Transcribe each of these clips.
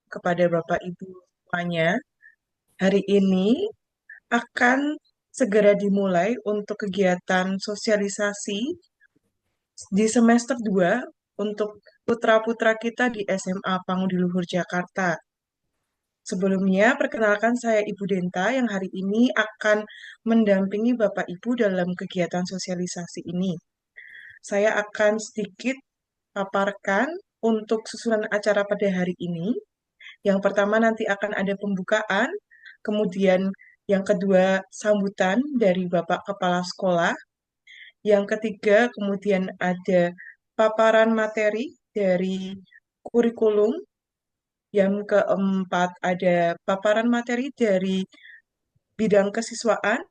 kepada Bapak Ibu semuanya, hari ini akan segera dimulai untuk kegiatan sosialisasi di semester 2 untuk putra-putra kita di SMA Pangudiluhur Jakarta. Sebelumnya, perkenalkan saya Ibu Denta yang hari ini akan mendampingi Bapak Ibu dalam kegiatan sosialisasi ini. Saya akan sedikit paparkan untuk susunan acara pada hari ini. Yang pertama nanti akan ada pembukaan, kemudian yang kedua sambutan dari Bapak Kepala Sekolah, yang ketiga kemudian ada paparan materi dari kurikulum, yang keempat ada paparan materi dari bidang kesiswaan,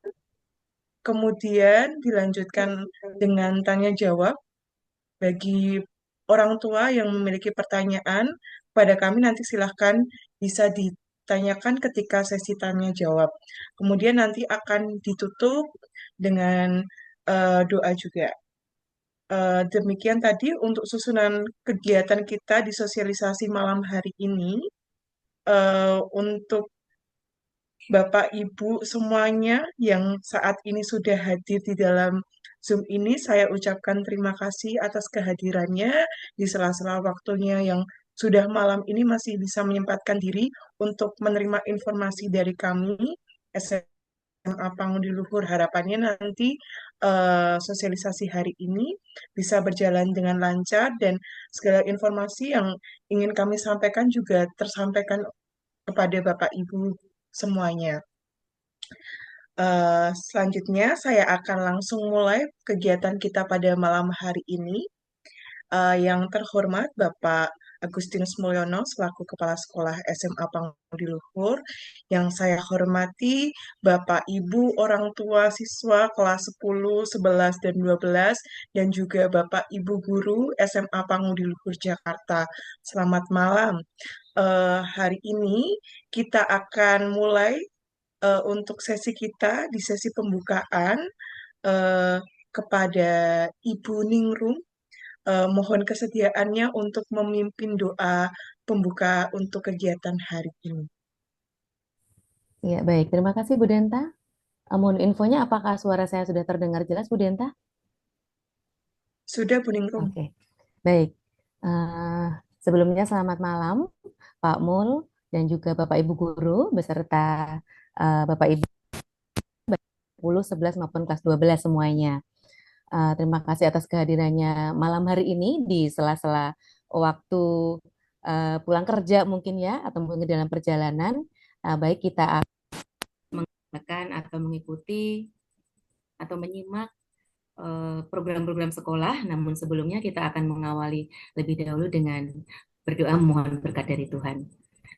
kemudian dilanjutkan dengan tanya jawab bagi orang tua yang memiliki pertanyaan pada kami nanti silahkan bisa ditanyakan ketika sesi tanya jawab. Kemudian nanti akan ditutup dengan doa juga. Demikian tadi untuk susunan kegiatan kita di sosialisasi malam hari ini. Untuk Bapak Ibu semuanya yang saat ini sudah hadir di dalam Zoom ini, saya ucapkan terima kasih atas kehadirannya di sela-sela waktunya yang sudah malam ini masih bisa menyempatkan diri untuk menerima informasi dari kami, SMA Pangudiluhur. Harapannya nanti sosialisasi hari ini bisa berjalan dengan lancar dan segala informasi yang ingin kami sampaikan juga tersampaikan kepada Bapak Ibu semuanya. Selanjutnya, saya akan langsung mulai kegiatan kita pada malam hari ini. Yang terhormat Bapak Agustinus Mulyono selaku Kepala Sekolah SMA Pangudiluhur, yang saya hormati Bapak Ibu orang tua siswa kelas 10, 11, dan 12, dan juga Bapak Ibu guru SMA Pangudiluhur Jakarta. Selamat malam. Hari ini kita akan mulai untuk sesi kita di sesi pembukaan eh, kepada Ibu Ningrum. Mohon kesediaannya untuk memimpin doa pembuka untuk kegiatan hari ini. Ya, baik. Terima kasih Bu Denta. Mohon infonya apakah suara saya sudah terdengar jelas Bu Denta? Sudah, Bu Ningrum? Oke, baik. Eh, Sebelumnya selamat malam Pak Mul dan juga Bapak Ibu guru beserta Bapak Ibu 10, 11 maupun kelas 12 semuanya. Terima kasih atas kehadirannya malam hari ini di sela-sela waktu pulang kerja mungkin ya atau mungkin dalam perjalanan. Baik kita akan mendengarkan atau mengikuti atau menyimak program-program sekolah, namun sebelumnya kita akan mengawali lebih dahulu dengan berdoa mohon berkat dari Tuhan.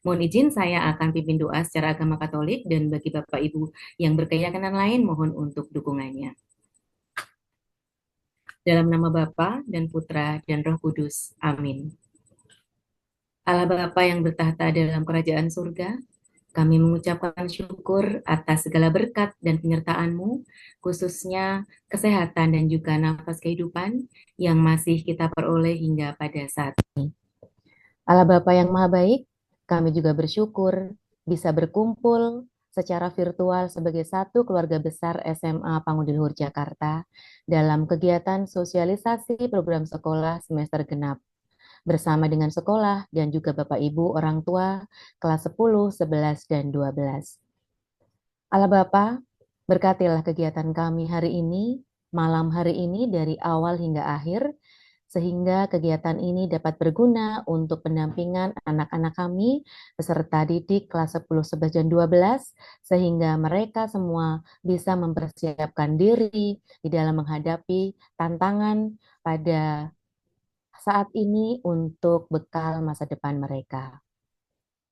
Mohon izin saya akan pimpin doa secara agama Katolik dan bagi Bapak Ibu yang berkeyakinan lain mohon untuk dukungannya. Dalam nama Bapa dan Putra dan Roh Kudus. Amin. Allah Bapa yang bertahta dalam kerajaan surga, kami mengucapkan syukur atas segala berkat dan penyertaan-Mu, khususnya kesehatan dan juga nafas kehidupan yang masih kita peroleh hingga pada saat ini. Allah Bapa yang Maha Baik, kami juga bersyukur bisa berkumpul secara virtual sebagai satu keluarga besar SMA Pangudiluhur Jakarta dalam kegiatan sosialisasi program sekolah semester genap bersama dengan sekolah dan juga Bapak Ibu orang tua kelas 10, 11, dan 12. Allah Bapa, berkatilah kegiatan kami hari ini, malam hari ini dari awal hingga akhir, sehingga kegiatan ini dapat berguna untuk pendampingan anak-anak kami peserta didik kelas 10, 11, dan 12, sehingga mereka semua bisa mempersiapkan diri di dalam menghadapi tantangan pada saat ini untuk bekal masa depan mereka.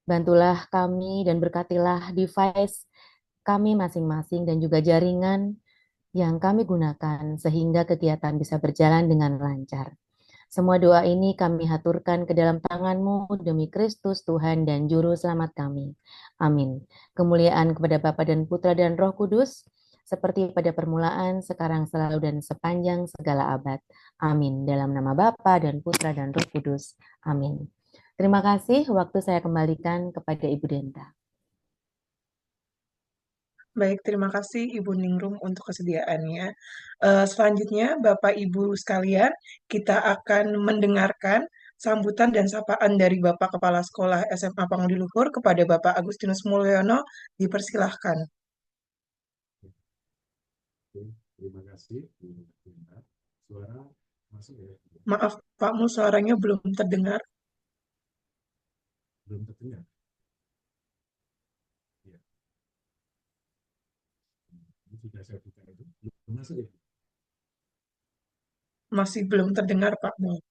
Bantulah kami dan berkatilah device kami masing-masing dan juga jaringan yang kami gunakan sehingga kegiatan bisa berjalan dengan lancar. Semua doa ini kami haturkan ke dalam tangan-Mu demi Kristus Tuhan dan Juru Selamat kami. Amin. Kemuliaan kepada Bapa dan Putra dan Roh Kudus, seperti pada permulaan, sekarang, selalu, dan sepanjang segala abad. Amin. Dalam nama Bapa dan Putra dan Roh Kudus. Amin. Terima kasih, waktu saya kembalikan kepada Ibu Denta. Baik, terima kasih Ibu Ningrum untuk kesediaannya. Selanjutnya, Bapak Ibu sekalian, kita akan mendengarkan sambutan dan sapaan dari Bapak Kepala Sekolah SMA Pangodiluhur kepada Bapak Agustinus Mulyono. Dipersilahkan. Oke, terima kasih Bu Linda. Suara masuk ya? Maaf, Pakmu, suaranya belum terdengar. Belum terdengar? Ya, ini sudah saya buka itu. Belum masuk ya? Masih belum terdengar, Pakmu.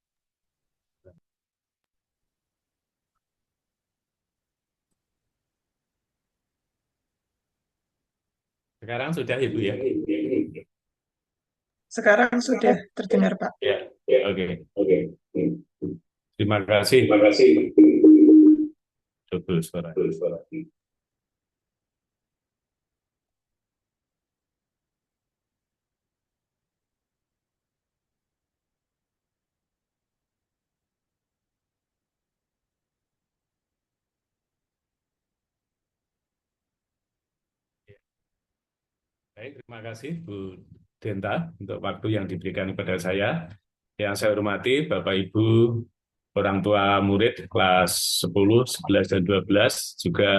Sekarang sudah Ibu ya? Sekarang sudah terdengar, Pak. Ya, ya, oke. Oke. Terima kasih. Betul suara. Baik, terima kasih Bu Denta untuk waktu yang diberikan kepada saya. Yang saya hormati Bapak Ibu orang tua murid kelas 10, 11, dan 12, juga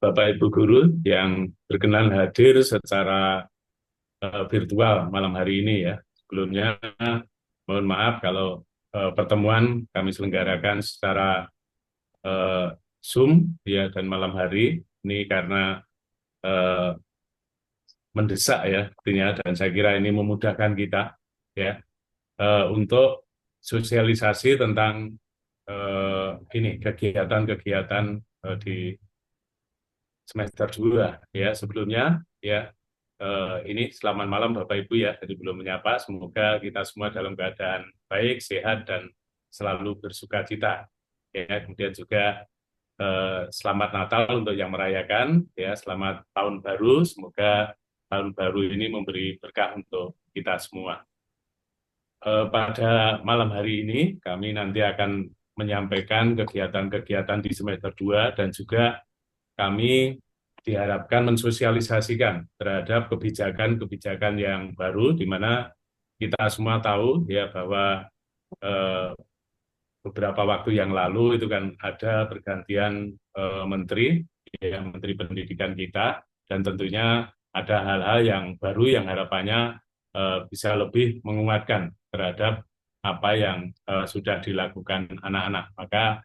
Bapak Ibu guru yang berkenan hadir secara virtual malam hari ini ya. Sebelumnya mohon maaf kalau pertemuan kami selenggarakan secara eh, Zoom ya, dan malam hari ini karena eh, mendesak ya artinya, dan saya kira ini memudahkan kita ya untuk sosialisasi tentang ini kegiatan-kegiatan di semester 2 ya. Sebelumnya ya, ini selamat malam Bapak Ibu ya, jadi belum menyapa. Semoga kita semua dalam keadaan baik, sehat, dan selalu bersuka cita ya. Kemudian juga selamat Natal untuk yang merayakan ya, selamat tahun baru. Semoga tahun baru ini memberi berkah untuk kita semua. Pada malam hari ini kami nanti akan menyampaikan kegiatan-kegiatan di semester 2, dan juga kami diharapkan mensosialisasikan terhadap kebijakan-kebijakan yang baru, di mana kita semua tahu ya bahwa eh, beberapa waktu yang lalu itu kan ada pergantian menteri, ya, menteri pendidikan kita, dan tentunya ada hal-hal yang baru yang harapannya bisa lebih menguatkan terhadap apa yang sudah dilakukan anak-anak. Maka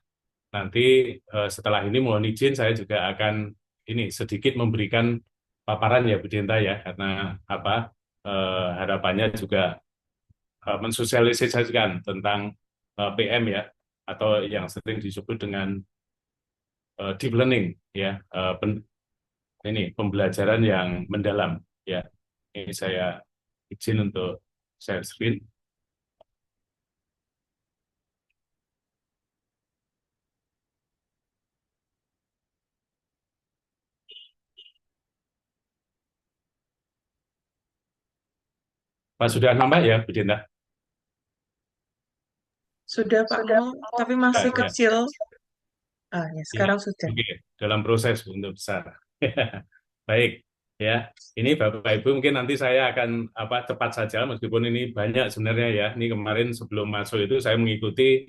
nanti setelah ini mohon izin saya juga akan ini sedikit memberikan paparan ya Bu Dinta ya, karena apa harapannya juga mensosialisasikan tentang PM ya, atau yang sering disebut dengan deep learning ya, ini pembelajaran yang mendalam ya. Ini saya izin untuk share screen. Pak sudah nampak ya Bu Dinta? Sudah, Pakmu, tapi masih Ya. kecil. Ah, ya, Ya, sekarang sudah. oke, dalam proses untuk besar. Baik, ya. Ini Bapak Ibu mungkin nanti saya akan apa cepat saja, meskipun ini banyak sebenarnya ya. Ini kemarin sebelum masuk itu saya mengikuti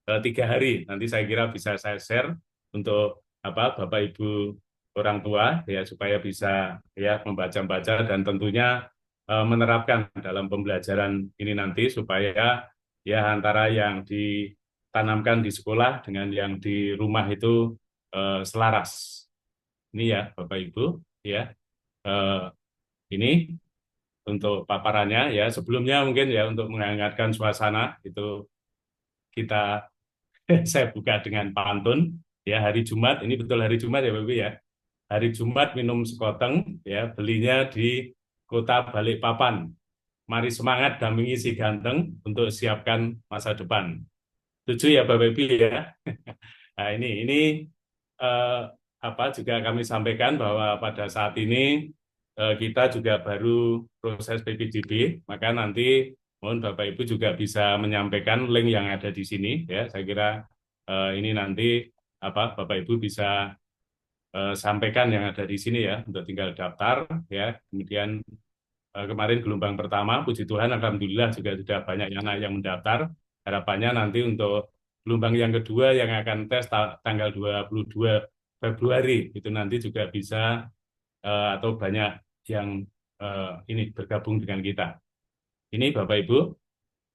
3 hari. Nanti saya kira bisa saya share untuk apa Bapak Ibu orang tua ya, supaya bisa ya membaca-baca dan tentunya menerapkan dalam pembelajaran ini nanti, supaya ya antara yang ditanamkan di sekolah dengan yang di rumah itu selaras. Ini ya Bapak Ibu ya, eh, ini untuk paparannya ya. Sebelumnya mungkin ya untuk menghangatkan suasana itu kita saya buka dengan pantun ya. Hari Jumat, ini betul hari Jumat ya Bapak Ibu ya. Hari Jumat minum sekoteng ya, belinya di kota Balikpapan. Mari semangat dampingi si ganteng untuk siapkan masa depan. Setuju ya Bapak Ibu ya. Nah, ini eh, apa juga kami sampaikan bahwa pada saat ini kita juga baru proses PPDB, maka nanti mohon Bapak Ibu juga bisa menyampaikan link yang ada di sini ya. Saya kira ini nanti Bapak Ibu bisa sampaikan yang ada di sini ya, untuk tinggal daftar ya. Kemudian kemarin gelombang pertama, puji Tuhan, alhamdulillah juga sudah banyak anak yang mendaftar. Harapannya nanti untuk gelombang yang kedua yang akan tes tanggal 22 Februari itu nanti juga bisa atau banyak yang ini bergabung dengan kita. Ini Bapak Ibu,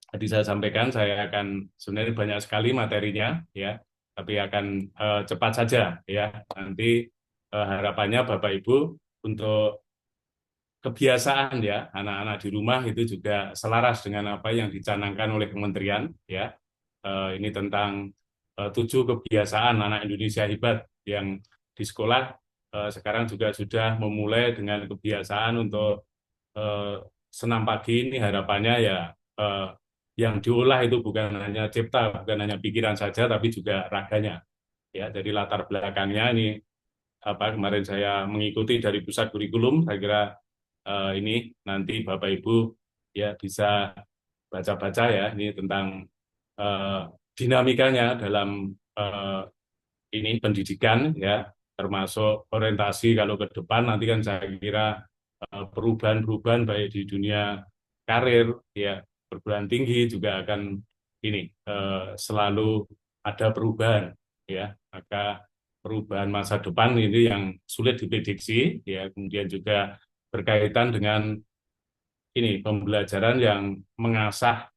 tadi saya sampaikan saya akan sebenarnya banyak sekali materinya ya, tapi akan cepat saja ya. Nanti harapannya Bapak Ibu untuk kebiasaan ya anak-anak di rumah itu juga selaras dengan apa yang dicanangkan oleh kementerian ya. Ini tentang 7 kebiasaan anak Indonesia hebat yang di sekolah sekarang juga sudah memulai dengan kebiasaan untuk senam pagi. Ini harapannya ya yang diolah itu bukan hanya cipta, bukan hanya pikiran saja, tapi juga raganya. Ya, jadi latar belakangnya ini kemarin saya mengikuti dari pusat kurikulum, saya kira ini nanti Bapak Ibu ya bisa baca-baca ya ini tentang dinamikanya dalam ini pendidikan ya, termasuk orientasi kalau ke depan nanti kan saya kira perubahan-perubahan baik di dunia karir ya, perguruan tinggi juga akan ini selalu ada perubahan ya, maka perubahan masa depan ini yang sulit diprediksi ya, kemudian juga berkaitan dengan ini pembelajaran yang mengasah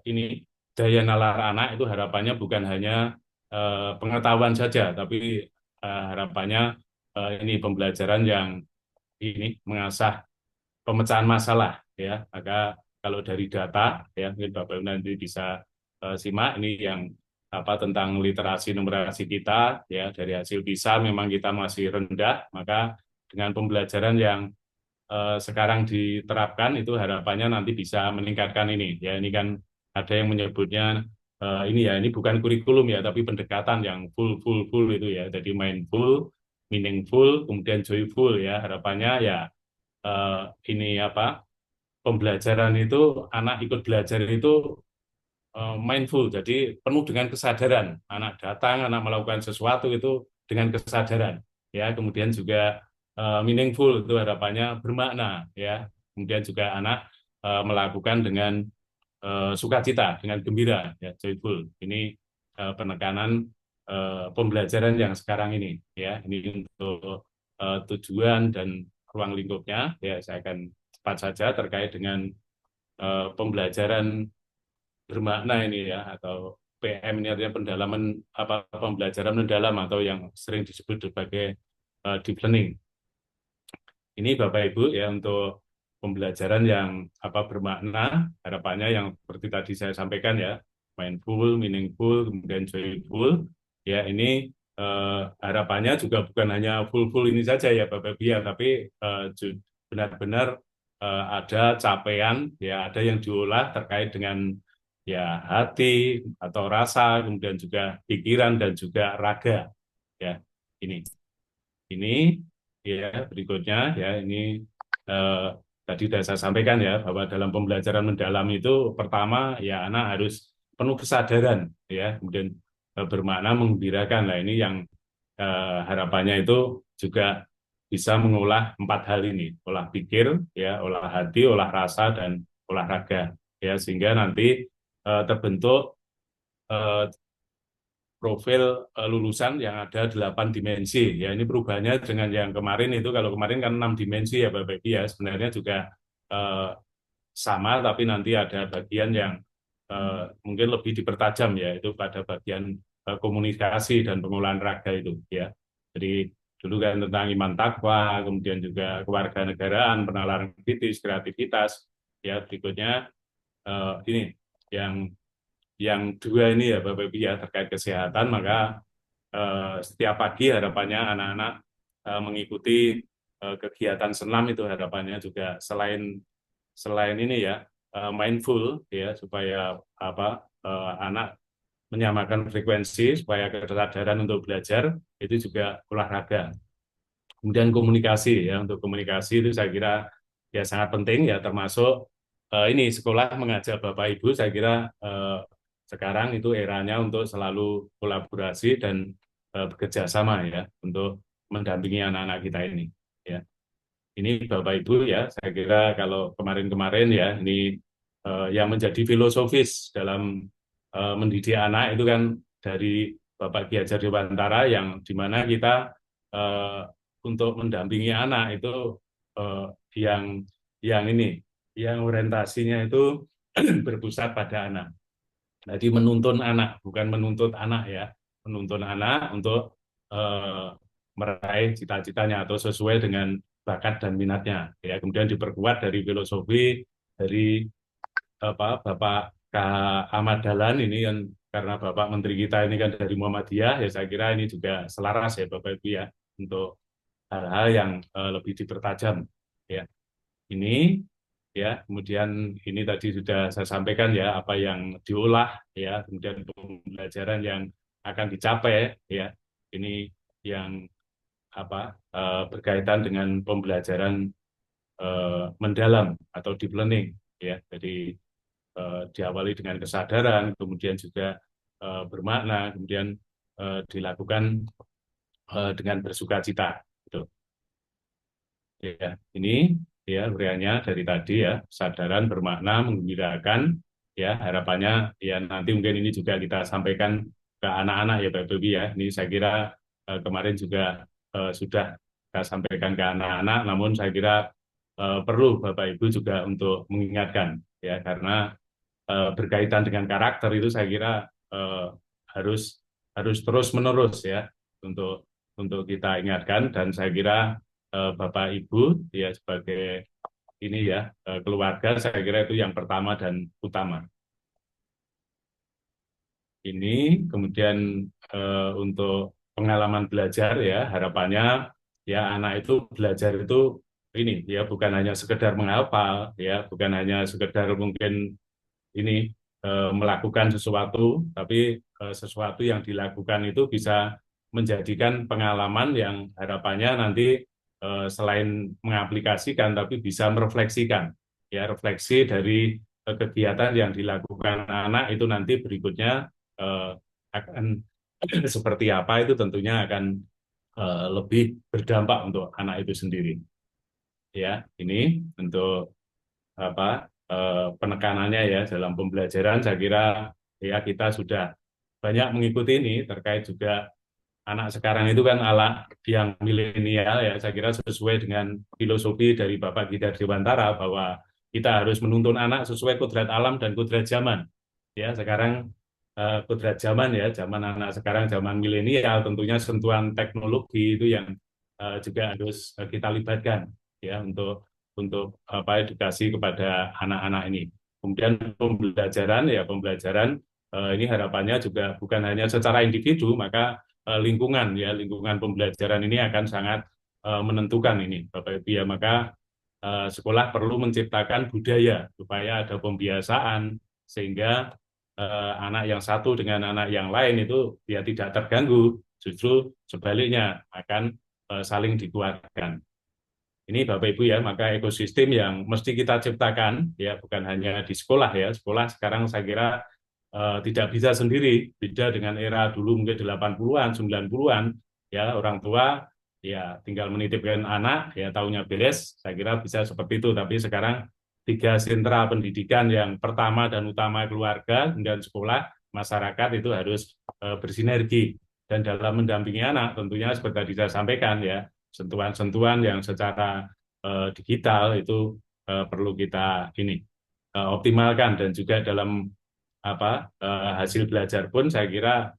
ini daya nalar anak itu harapannya bukan hanya pengetahuan saja, tapi harapannya ini pembelajaran yang ini mengasah pemecahan masalah ya. Maka kalau dari data ya mungkin Bapak Ibu nanti bisa simak ini yang tentang literasi numerasi kita ya, dari hasil PISA memang kita masih rendah, maka dengan pembelajaran yang sekarang diterapkan itu harapannya nanti bisa meningkatkan ini ya. Ini kan ada yang menyebutnya ini ya, ini bukan kurikulum ya, tapi pendekatan yang full itu ya. Jadi mindful, meaningful, kemudian joyful ya. Harapannya ya ini pembelajaran itu anak ikut belajar itu mindful, jadi penuh dengan kesadaran. Anak datang, anak melakukan sesuatu itu dengan kesadaran ya. Kemudian juga meaningful itu harapannya bermakna ya. Kemudian juga anak melakukan dengan sukacita, dengan gembira ya, joyful. Ini penekanan pembelajaran yang sekarang ini ya. Ini untuk tujuan dan ruang lingkupnya ya. Saya akan cepat saja terkait dengan pembelajaran bermakna ini ya, atau PM ini artinya pendalaman pembelajaran mendalam atau yang sering disebut sebagai deep learning. Ini Bapak Ibu ya, untuk pembelajaran yang bermakna, harapannya yang seperti tadi saya sampaikan ya, mindful, meaningful, kemudian joyful ya. Ini harapannya juga bukan hanya full ini saja ya Bapak Ibu ya, tapi benar-benar ada capaian ya, ada yang diolah terkait dengan ya hati atau rasa, kemudian juga pikiran dan juga raga ya. Ini ya berikutnya ya, ini tadi sudah saya sampaikan ya, bahwa dalam pembelajaran mendalam itu pertama ya anak harus penuh kesadaran ya, kemudian bermakna menggembirakan. Nah ini yang harapannya itu juga bisa mengolah 4 hal ini, olah pikir ya, olah hati, olah rasa, dan olahraga ya, sehingga nanti terbentuk profil lulusan yang ada 8 dimensi ya. Ini perubahannya dengan yang kemarin itu, kalau kemarin kan 6 dimensi ya Bapak Ibu ya, sebenarnya juga sama, tapi nanti ada bagian yang mungkin lebih dipertajam ya, itu pada bagian komunikasi dan pengolahan raga itu ya. Jadi dulu kan tentang iman takwa, kemudian juga kewarganegaraan, penalaran kritis, kreativitas ya. Berikutnya ini yang 2 ini ya Bapak Ibu ya, terkait kesehatan. Maka setiap pagi harapannya anak-anak mengikuti kegiatan senam itu, harapannya juga selain ini ya mindful ya, supaya anak menyamakan frekuensi, supaya kesadaran untuk belajar itu juga olahraga. Kemudian komunikasi ya, untuk komunikasi itu saya kira ya sangat penting ya, termasuk ini sekolah mengajak Bapak Ibu, saya kira sekarang itu eranya untuk selalu kolaborasi dan bekerja sama ya untuk mendampingi anak-anak kita ini. Ya, ini Bapak Ibu ya, saya kira kalau kemarin-kemarin ya ini yang menjadi filosofis dalam mendidik anak itu kan dari Bapak Ki Hajar Dewantara yang dimana kita eh, untuk mendampingi anak itu eh, yang ini yang orientasinya itu berpusat pada anak. Jadi menuntun anak, bukan menuntut anak ya, menuntun anak untuk eh, meraih cita-citanya atau sesuai dengan bakat dan minatnya. Ya, kemudian diperkuat dari filosofi dari Bapak K. Ahmad Dahlan ini kan karena Bapak Menteri kita ini kan dari Muhammadiyah, ya saya kira ini juga selaras ya Bapak Ibu ya untuk hal-hal yang lebih dipertajam. Ya, ini ya kemudian ini tadi sudah saya sampaikan ya apa yang diolah ya kemudian pembelajaran yang akan dicapai ya ini yang berkaitan dengan pembelajaran mendalam atau deep learning ya jadi diawali dengan kesadaran kemudian juga bermakna kemudian dilakukan dengan bersukacita gitu. Ya, ini ya uraiannya dari tadi ya, kesadaran bermakna, menggembirakan, ya harapannya ya nanti mungkin ini juga kita sampaikan ke anak-anak ya Pak Bobi ya. Ini saya kira kemarin juga sudah kita sampaikan ke anak-anak, namun saya kira perlu Bapak Ibu juga untuk mengingatkan ya karena berkaitan dengan karakter itu saya kira harus terus menerus ya untuk kita ingatkan dan saya kira Bapak Ibu ya sebagai ini ya keluarga saya kira itu yang pertama dan utama. Ini kemudian untuk pengalaman belajar ya harapannya ya anak itu belajar itu ini ya bukan hanya sekedar menghafal ya bukan hanya sekedar mungkin ini melakukan sesuatu tapi sesuatu yang dilakukan itu bisa menjadikan pengalaman yang harapannya nanti selain mengaplikasikan tapi bisa merefleksikan ya refleksi dari kegiatan yang dilakukan anak itu nanti berikutnya akan seperti apa itu tentunya akan lebih berdampak untuk anak itu sendiri ya ini untuk penekanannya ya dalam pembelajaran saya kira ya kita sudah banyak mengikuti ini terkait juga anak sekarang itu kan ala yang milenial ya saya kira sesuai dengan filosofi dari Bapak Ki Hajar Dewantara bahwa kita harus menuntun anak sesuai kodrat alam dan kodrat zaman ya sekarang kodrat zaman ya zaman anak sekarang zaman milenial tentunya sentuhan teknologi itu yang juga harus kita libatkan ya untuk edukasi kepada anak-anak ini. Kemudian pembelajaran ini harapannya juga bukan hanya secara individu, maka lingkungan ya lingkungan pembelajaran ini akan sangat menentukan ini Bapak Ibu ya maka sekolah perlu menciptakan budaya supaya ada pembiasaan sehingga anak yang satu dengan anak yang lain itu ya tidak terganggu justru sebaliknya akan saling dikuatkan. Ini Bapak Ibu ya, maka ekosistem yang mesti kita ciptakan ya bukan hanya di sekolah ya. Sekolah sekarang saya kira tidak bisa sendiri, beda dengan era dulu mungkin 80-an, 90-an ya orang tua ya tinggal menitipkan anak ya tahunya beres, saya kira bisa seperti itu. Tapi sekarang tiga sentra pendidikan yang pertama dan utama keluarga dan sekolah, masyarakat itu harus bersinergi dan dalam mendampingi anak tentunya seperti tadi saya sampaikan ya sentuhan-sentuhan yang secara digital itu perlu kita ini optimalkan dan juga dalam hasil belajar pun saya kira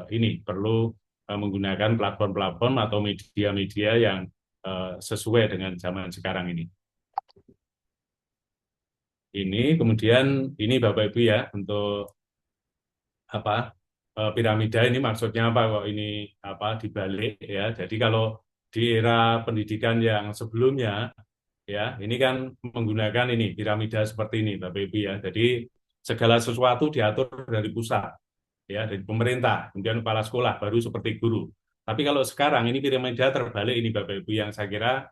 ini perlu menggunakan platform-platform atau media-media yang sesuai dengan zaman sekarang ini. Ini kemudian ini Bapak Ibu ya untuk piramida ini maksudnya apa kok ini dibalik ya. Jadi kalau di era pendidikan yang sebelumnya ya ini kan menggunakan ini piramida seperti ini Bapak Ibu ya. Jadi segala sesuatu diatur dari pusat ya dari pemerintah, kemudian kepala sekolah baru seperti guru. Tapi kalau sekarang ini piramida terbalik ini Bapak Ibu yang saya kira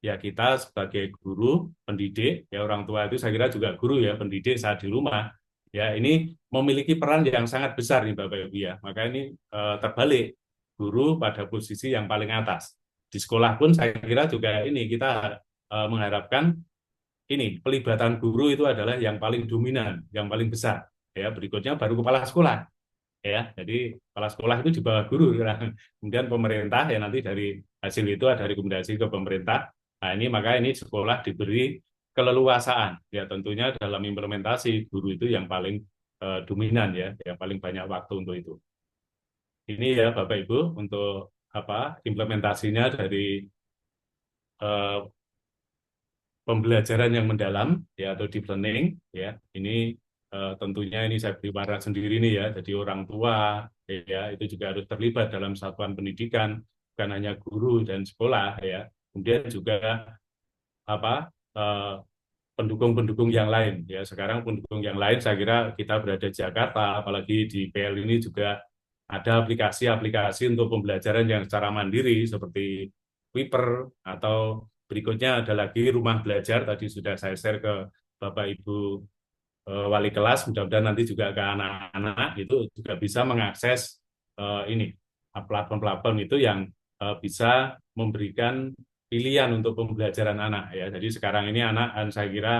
ya kita sebagai guru pendidik ya orang tua itu saya kira juga guru ya pendidik saat di rumah Ya, ini memiliki peran yang sangat besar nih Bapak Ibu ya. Maka ini terbalik, guru pada posisi yang paling atas. Di sekolah pun saya kira juga ini kita mengharapkan ini pelibatan guru itu adalah yang paling dominan, yang paling besar. Ya, berikutnya baru kepala sekolah. Ya, jadi kepala sekolah itu di bawah guru. Kemudian pemerintah ya nanti dari hasil itu ada rekomendasi ke pemerintah. Nah, ini maka ini sekolah diberi keleluasaan. Ya, tentunya dalam implementasi guru itu yang paling dominan ya, yang paling banyak waktu untuk itu. Ini ya Bapak Ibu untuk apa implementasinya dari eh, pembelajaran yang mendalam ya atau deep learning ya. Ini tentunya ini saya beri warna sendiri nih ya. Jadi orang tua ya itu juga harus terlibat dalam satuan pendidikan, bukan hanya guru dan sekolah ya. Kemudian juga apa pendukung-pendukung yang lain ya. Sekarang pendukung yang lain saya kira kita berada di Jakarta, apalagi di PL ini juga ada aplikasi-aplikasi untuk pembelajaran yang secara mandiri seperti Wiper atau berikutnya ada lagi rumah belajar tadi sudah saya share ke Bapak Ibu wali kelas, mudah-mudahan nanti juga ke anak-anak itu juga bisa mengakses ini platform-platform itu yang bisa memberikan pilihan untuk pembelajaran anak ya. Jadi sekarang ini anak saya kira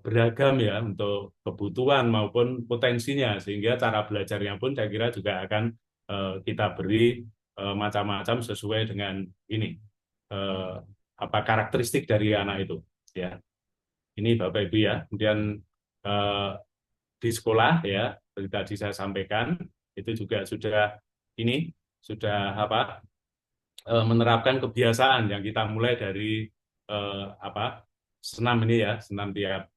beragam ya untuk kebutuhan maupun potensinya sehingga cara belajarnya pun saya kira juga akan kita beri macam-macam sesuai dengan ini eh, apa karakteristik dari anak itu ya. Ini Bapak Ibu ya. Kemudian eh, di sekolah ya seperti tadi saya sampaikan itu juga sudah ini sudah apa menerapkan kebiasaan yang kita mulai dari apa senam ini ya senam tiap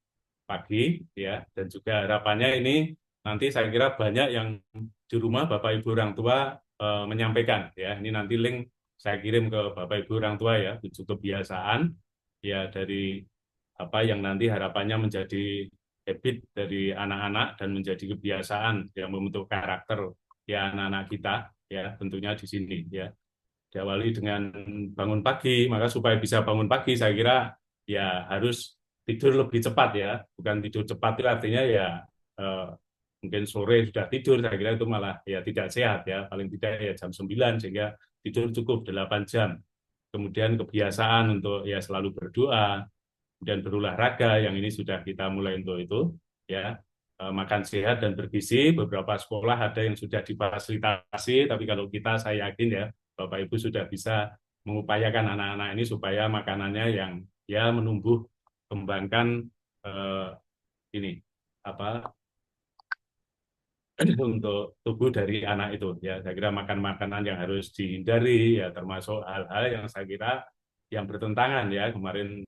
pagi ya dan juga harapannya ini nanti saya kira banyak yang di rumah Bapak Ibu orang tua menyampaikan ya ini nanti link saya kirim ke Bapak Ibu orang tua ya 7 kebiasaan ya dari apa yang nanti harapannya menjadi habit dari anak-anak dan menjadi kebiasaan yang membentuk karakter ya anak-anak kita ya tentunya di sini ya diawali dengan bangun pagi maka supaya bisa bangun pagi saya kira ya harus tidur lebih cepat ya bukan tidur cepat itu artinya ya eh, mungkin sore sudah tidur saya kira itu malah ya tidak sehat ya paling tidak ya jam 9 sehingga tidur cukup 8 jam kemudian kebiasaan untuk ya selalu berdoa kemudian berolahraga yang ini sudah kita mulai untuk itu ya makan sehat dan bergizi beberapa sekolah ada yang sudah difasilitasi tapi kalau kita saya yakin ya Bapak Ibu sudah bisa mengupayakan anak-anak ini supaya makanannya yang ya menumbuh kembangkan eh, ini apa untuk tubuh dari anak itu ya saya kira makan makanan yang harus dihindari ya termasuk hal-hal yang saya kira yang bertentangan ya kemarin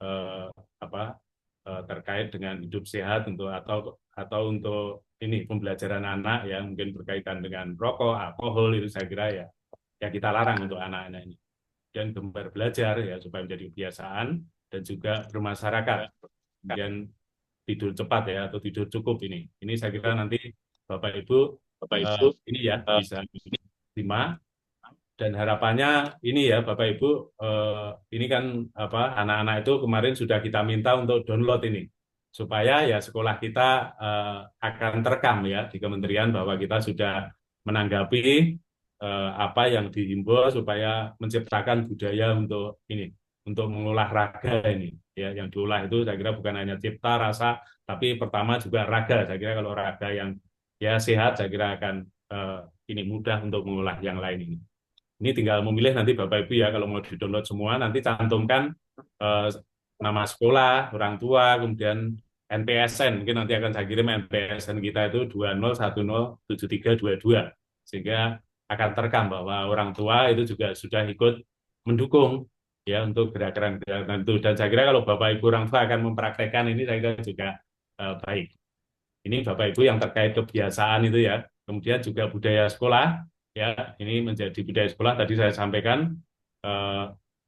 eh, apa terkait dengan hidup sehat untuk atau untuk ini pembelajaran anak ya mungkin berkaitan dengan rokok alkohol itu saya kira ya ya kita larang untuk anak-anak ini dan gemar belajar ya supaya menjadi kebiasaan dan juga bermasyarakat kemudian tidur cepat ya atau tidur cukup ini saya kira nanti Bapak Ibu ini ya bisa terima dan harapannya ini ya Bapak Ibu ini kan apa anak-anak itu kemarin sudah kita minta untuk download ini supaya ya sekolah kita akan terekam ya di kementerian bahwa kita sudah menanggapi apa yang dihimbau supaya menciptakan budaya untuk ini untuk mengolah raga ini ya yang diolah itu saya kira bukan hanya cipta rasa tapi pertama juga raga saya kira kalau raga yang ya sehat saya kira akan ini mudah untuk mengolah yang lain ini tinggal memilih nanti Bapak Ibu ya kalau mau di-download semua nanti cantumkan eh, nama sekolah, orang tua, kemudian NPSN. Mungkin nanti akan saya kirim NPSN kita itu 20107322 sehingga akan terekam bahwa orang tua itu juga sudah ikut mendukung ya untuk gerakan-gerakan itu. Dan saya kira kalau Bapak Ibu orang tua akan mempraktekkan ini saya kira juga baik. Ini Bapak Ibu yang terkait kebiasaan itu ya. Kemudian juga budaya sekolah ya. Ini menjadi budaya sekolah tadi saya sampaikan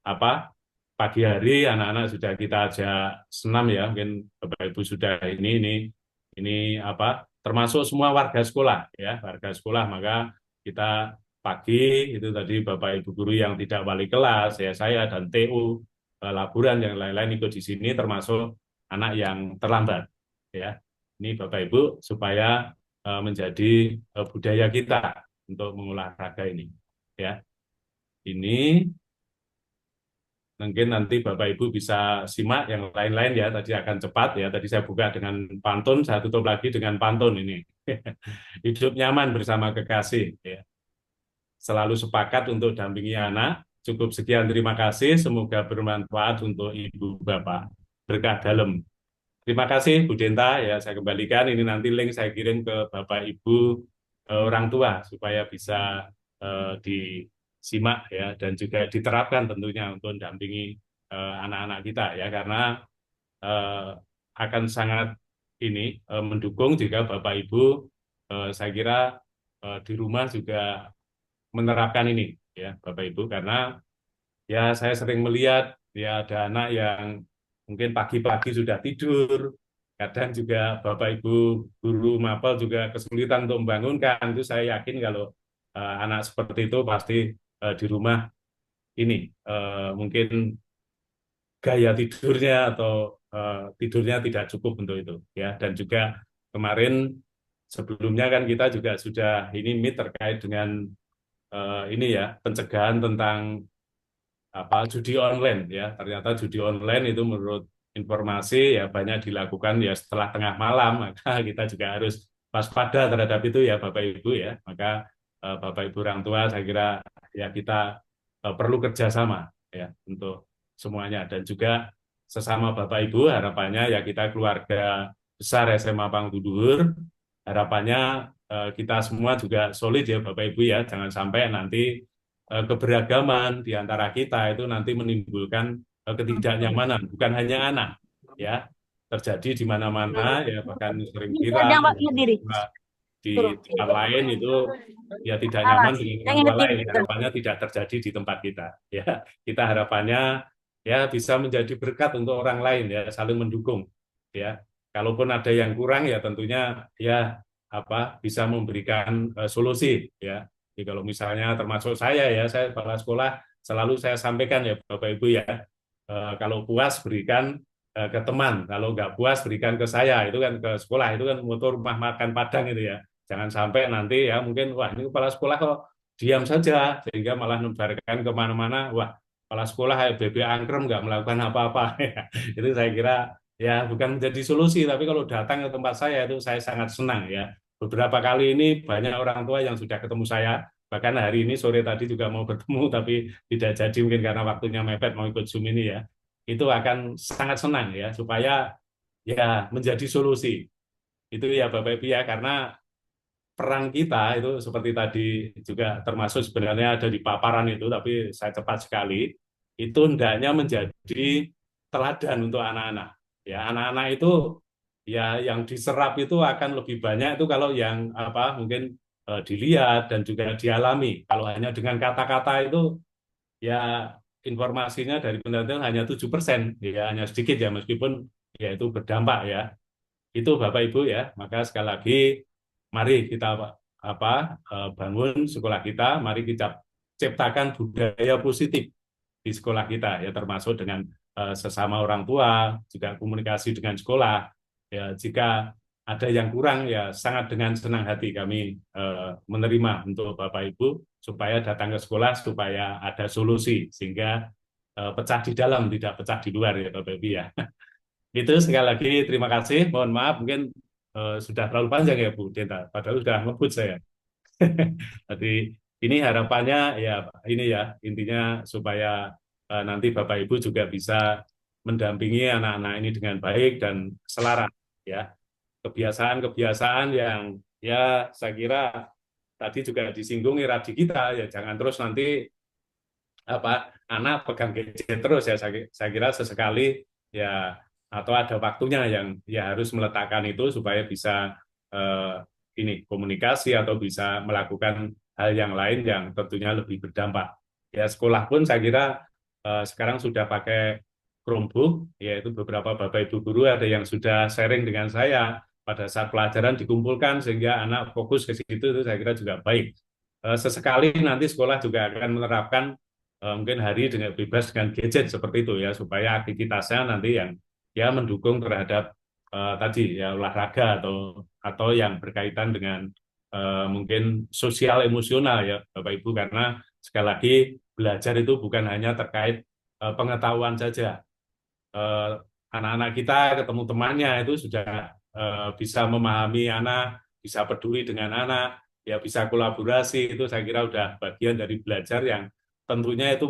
apa pagi hari anak-anak sudah kita ajak senam ya. Mungkin Bapak Ibu sudah ini apa termasuk semua warga sekolah ya, warga sekolah maka kita pagi itu tadi Bapak Ibu guru yang tidak wali kelas ya saya dan TU laburan yang lain-lain ikut di sini termasuk anak yang terlambat ya Ini Bapak Ibu supaya menjadi budaya kita untuk mengolahraga ini. Ya, ini mungkin nanti Bapak Ibu bisa simak yang lain-lain ya. Tadi akan cepat ya. Tadi saya buka dengan pantun, saya tutup lagi dengan pantun ini. Hidup nyaman bersama kekasih. Ya. Selalu sepakat untuk dampingi anak. Cukup sekian, terima kasih. Semoga bermanfaat untuk Ibu Bapak. Berkah dalam. Terima kasih Bu Denta, ya saya kembalikan. Ini nanti link saya kirim ke Bapak Ibu orang tua supaya bisa disimak ya dan juga diterapkan tentunya untuk mendampingi anak-anak kita ya karena eh, akan sangat ini mendukung jika Bapak Ibu saya kira di rumah juga menerapkan ini ya Bapak Ibu karena ya saya sering melihat ya ada anak yang mungkin pagi-pagi sudah tidur, kadang juga Bapak Ibu guru mapel juga kesulitan untuk membangunkan. Itu saya yakin kalau anak seperti itu pasti di rumah ini mungkin gaya tidurnya atau tidurnya tidak cukup untuk itu ya. Dan juga kemarin sebelumnya kan kita juga sudah ini meet terkait dengan ini ya pencegahan tentang judi online ya. Ternyata judi online itu menurut informasi ya banyak dilakukan ya setelah tengah malam, maka kita juga harus waspada terhadap itu ya Bapak Ibu ya. Maka Bapak Ibu orang tua saya kira ya kita perlu kerjasama ya untuk semuanya dan juga sesama Bapak Ibu harapannya ya kita keluarga besar SMA Pangtuduhur harapannya kita semua juga solid ya Bapak Ibu ya jangan sampai nanti keberagaman di antara kita itu nanti menimbulkan ketidaknyamanan, bukan hanya anak, ya terjadi di mana-mana, ya bahkan sering viral di tempat lain itu ya tidak nyaman dengan orang tua lain. Harapannya tidak terjadi di tempat kita, ya kita harapannya ya bisa menjadi berkat untuk orang lain, ya saling mendukung, ya. Kalaupun ada yang kurang ya tentunya ya bisa memberikan solusi, ya. Jadi kalau misalnya termasuk saya ya, saya kepala sekolah selalu saya sampaikan ya Bapak Ibu ya, kalau puas berikan ke teman, kalau nggak puas berikan ke saya, itu kan ke sekolah, itu kan motor rumah makan Padang itu ya. Jangan sampai nanti ya mungkin, wah ini kepala sekolah kok diam saja, sehingga malah menebarkan kemana-mana, wah kepala sekolah kayak bebek angkrem nggak melakukan apa-apa. Itu saya kira ya bukan menjadi solusi, tapi kalau datang ke tempat saya itu saya sangat senang ya. Beberapa kali ini banyak orang tua yang sudah ketemu saya, bahkan hari ini sore tadi juga mau bertemu, tapi tidak jadi mungkin karena waktunya mepet mau ikut Zoom ini ya. Itu akan sangat senang ya, supaya ya menjadi solusi. Itu ya Bapak Ibu ya, karena peran kita itu seperti tadi juga termasuk sebenarnya ada di paparan itu, tapi saya cepat sekali, itu hendaknya menjadi teladan untuk anak-anak. Ya, anak-anak itu ya yang diserap itu akan lebih banyak itu kalau yang mungkin dilihat dan juga dialami. Kalau hanya dengan kata-kata itu ya informasinya dari penelitian hanya 7%, ya hanya sedikit ya meskipun ya itu berdampak ya. Itu Bapak Ibu ya. Maka sekali lagi mari kita bangun sekolah kita, mari kita ciptakan budaya positif di sekolah kita ya termasuk dengan sesama orang tua, juga komunikasi dengan sekolah. Ya jika ada yang kurang ya sangat dengan senang hati kami menerima untuk Bapak Ibu supaya datang ke sekolah supaya ada solusi sehingga pecah di dalam tidak pecah di luar ya Bapak Ibu ya. Itu sekali lagi terima kasih. Mohon maaf mungkin sudah terlalu panjang ya Bu Denta. Padahal sudah ngebut saya. Jadi ini harapannya ya ini ya intinya supaya nanti Bapak Ibu juga bisa mendampingi anak-anak ini dengan baik dan selaras ya. Kebiasaan-kebiasaan yang ya saya kira tadi juga disinggung era digital ya jangan terus nanti anak pegang gadget terus ya saya kira sesekali ya atau ada waktunya yang ya harus meletakkan itu supaya bisa ini komunikasi atau bisa melakukan hal yang lain yang tentunya lebih berdampak. Ya sekolah pun saya kira sekarang sudah pakai Chromebook, yaitu beberapa Bapak Ibu guru ada yang sudah sharing dengan saya pada saat pelajaran dikumpulkan sehingga anak fokus ke situ itu saya kira juga baik. Sesekali nanti sekolah juga akan menerapkan mungkin hari dengan bebas dengan gadget seperti itu ya supaya aktivitasnya nanti yang ya mendukung terhadap tadi ya olahraga atau yang berkaitan dengan mungkin sosial emosional ya Bapak Ibu, karena sekali lagi belajar itu bukan hanya terkait pengetahuan saja. Eh, Anak-anak kita ketemu temannya itu sudah bisa memahami anak, bisa peduli dengan anak, ya bisa kolaborasi, itu saya kira udah bagian dari belajar yang tentunya itu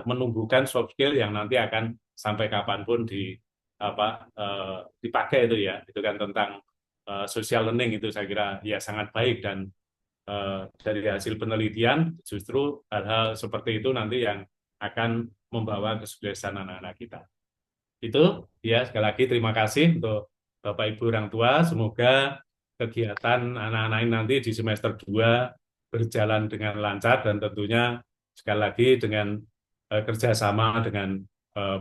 menumbuhkan soft skill yang nanti akan sampai kapanpun apa dipakai itu ya. Itu kan tentang social learning, itu saya kira ya sangat baik, dan dari hasil penelitian justru hal-hal seperti itu nanti yang akan membawa kesuksesan anak-anak kita. Itu ya, sekali lagi terima kasih untuk Bapak Ibu orang tua. Semoga kegiatan anak-anak ini nanti di semester 2 berjalan dengan lancar, dan tentunya sekali lagi dengan kerjasama dengan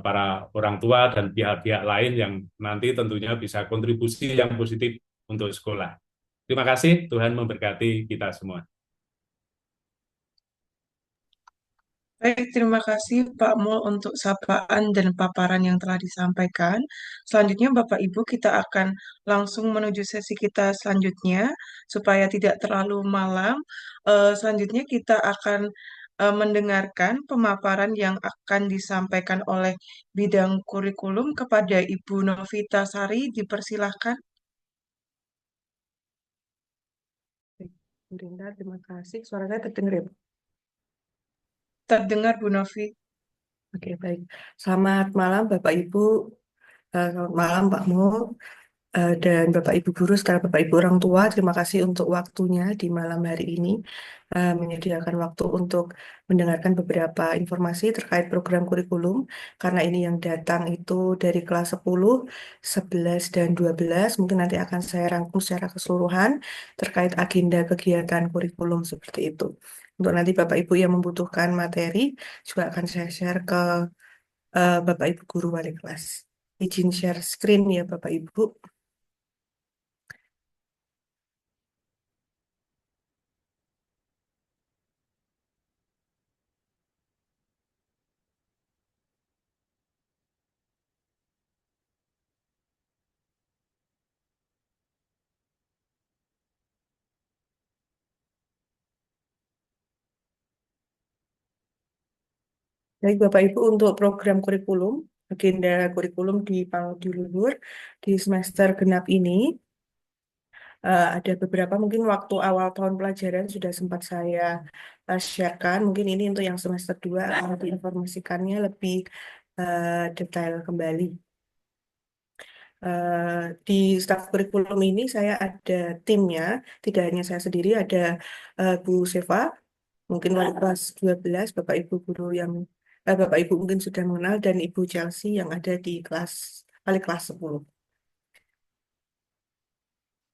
para orang tua dan pihak-pihak lain yang nanti tentunya bisa kontribusi yang positif untuk sekolah. Terima kasih, Tuhan memberkati kita semua. Baik, terima kasih Pak Mul untuk sapaan dan paparan yang telah disampaikan. Selanjutnya Bapak Ibu kita akan langsung menuju sesi kita selanjutnya supaya tidak terlalu malam. Selanjutnya kita akan mendengarkan pemaparan yang akan disampaikan oleh bidang kurikulum kepada Ibu Novita Sari. Dipersilahkan. Bu Rinda, terima kasih. Suara saya terdengar ya, Bu? Terdengar Bu Novi. Oke, baik. Selamat malam, Bapak Ibu. Selamat malam, Pak Mo. Dan Bapak Ibu guru, serta Bapak Ibu orang tua, terima kasih untuk waktunya di malam hari ini. Menyediakan waktu untuk mendengarkan beberapa informasi terkait program kurikulum. Karena ini yang datang itu dari kelas 10, 11, dan 12. Mungkin nanti akan saya rangkum secara keseluruhan terkait agenda kegiatan kurikulum seperti itu. Untuk nanti Bapak Ibu yang membutuhkan materi, juga akan saya share ke Bapak Ibu guru wali kelas. Izin share screen ya Bapak Ibu. Baik Bapak Ibu, untuk program kurikulum, agenda kurikulum di Pangudi Luhur di semester genap ini, ada beberapa mungkin waktu awal tahun pelajaran sudah sempat saya sharekan. Mungkin ini untuk yang semester 2 akan diinformasikannya lebih detail kembali. Di staf kurikulum ini saya ada timnya, tidak hanya saya sendiri, ada Bu Seva, mungkin wali kelas 12, Bapak Ibu guru yang Bapak Ibu mungkin sudah mengenal, dan Ibu Chelsea yang ada di kelas wali kelas 10.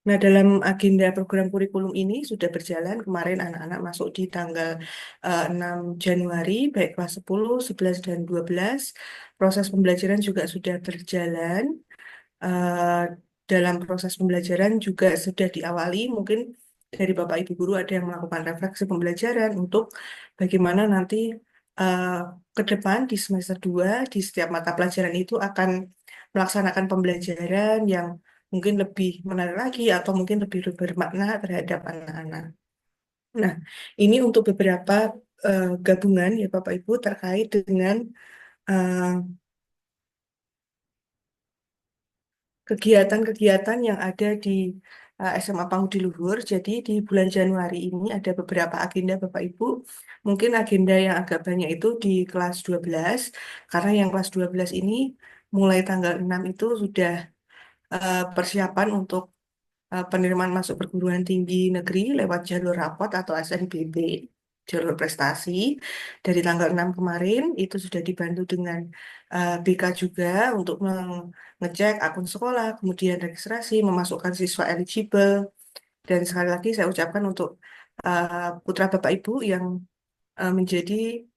Nah, dalam agenda program kurikulum ini sudah berjalan, kemarin anak-anak masuk di tanggal 6 Januari, baik kelas 10, 11, dan 12. Proses pembelajaran juga sudah berjalan. Eh, Dalam proses pembelajaran juga sudah diawali, mungkin dari Bapak Ibu guru ada yang melakukan refleksi pembelajaran untuk bagaimana nanti eh, ke depan di semester 2 di setiap mata pelajaran itu akan melaksanakan pembelajaran yang mungkin lebih menarik lagi atau mungkin lebih bermakna terhadap anak-anak. Nah, ini untuk beberapa gabungan ya Bapak Ibu terkait dengan eh, kegiatan-kegiatan yang ada di SMA Pangudi Luhur. Jadi di bulan Januari ini ada beberapa agenda Bapak Ibu. Mungkin agenda yang agak banyak itu di kelas 12, karena yang kelas 12 ini mulai tanggal 6 itu sudah persiapan untuk penerimaan masuk perguruan tinggi negeri lewat jalur rapot atau SNBP, jalur prestasi. Dari tanggal 6 kemarin itu sudah dibantu dengan BK juga untuk mengecek akun sekolah, kemudian registrasi, memasukkan siswa eligible. Dan sekali lagi saya ucapkan untuk putra Bapak Ibu yang menjadi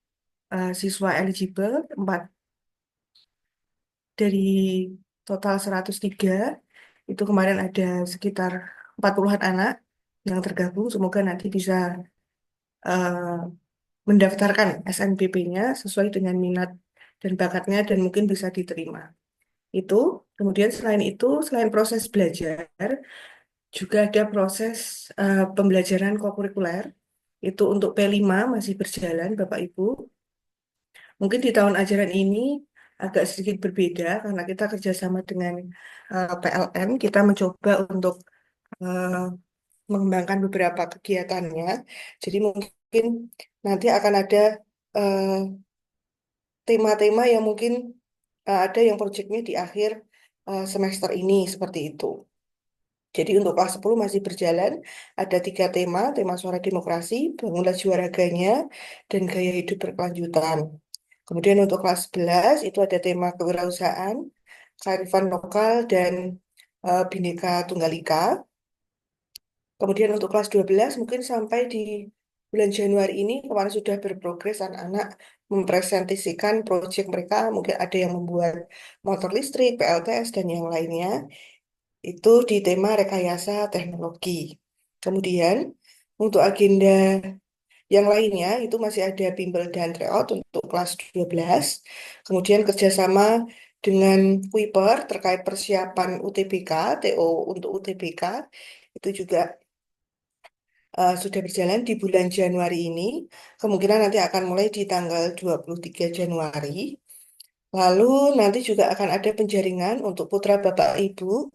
siswa eligible, 4 dari total 103, itu kemarin ada sekitar 40-an anak yang tergabung. Semoga nanti bisa eh, mendaftarkan SNBP-nya sesuai dengan minat dan bakatnya dan mungkin bisa diterima. Itu, kemudian selain itu, selain proses belajar, juga ada proses pembelajaran kokurikuler. Itu untuk P5 masih berjalan, Bapak Ibu. Mungkin di tahun ajaran ini agak sedikit berbeda karena kita kerjasama dengan PLN. Kita mencoba untuk eh, mengembangkan beberapa kegiatannya. Jadi mungkin nanti akan ada eh, tema-tema yang mungkin ada yang proyeknya di akhir semester ini seperti itu. Jadi untuk kelas 10 masih berjalan, ada 3 tema, tema suara demokrasi, bangunlah jiwa raganya, dan gaya hidup berkelanjutan. Kemudian untuk kelas 11 itu ada tema kewirausahaan, kearifan lokal, dan Bhinneka Tunggal Ika. Kemudian untuk kelas 12 mungkin sampai di bulan Januari ini kemarin sudah berprogres anak-anak mempresentasikan proyek mereka, mungkin ada yang membuat motor listrik, PLTS, dan yang lainnya. Itu di tema rekayasa teknologi. Kemudian untuk agenda yang lainnya itu masih ada bimbel dan tryout untuk kelas 12. Kemudian kerjasama dengan Kuiper terkait persiapan UTBK, TO untuk UTBK itu juga sudah berjalan di bulan Januari ini. Kemungkinan nanti akan mulai di tanggal 23 Januari. Lalu nanti juga akan ada penjaringan untuk putra Bapak Ibu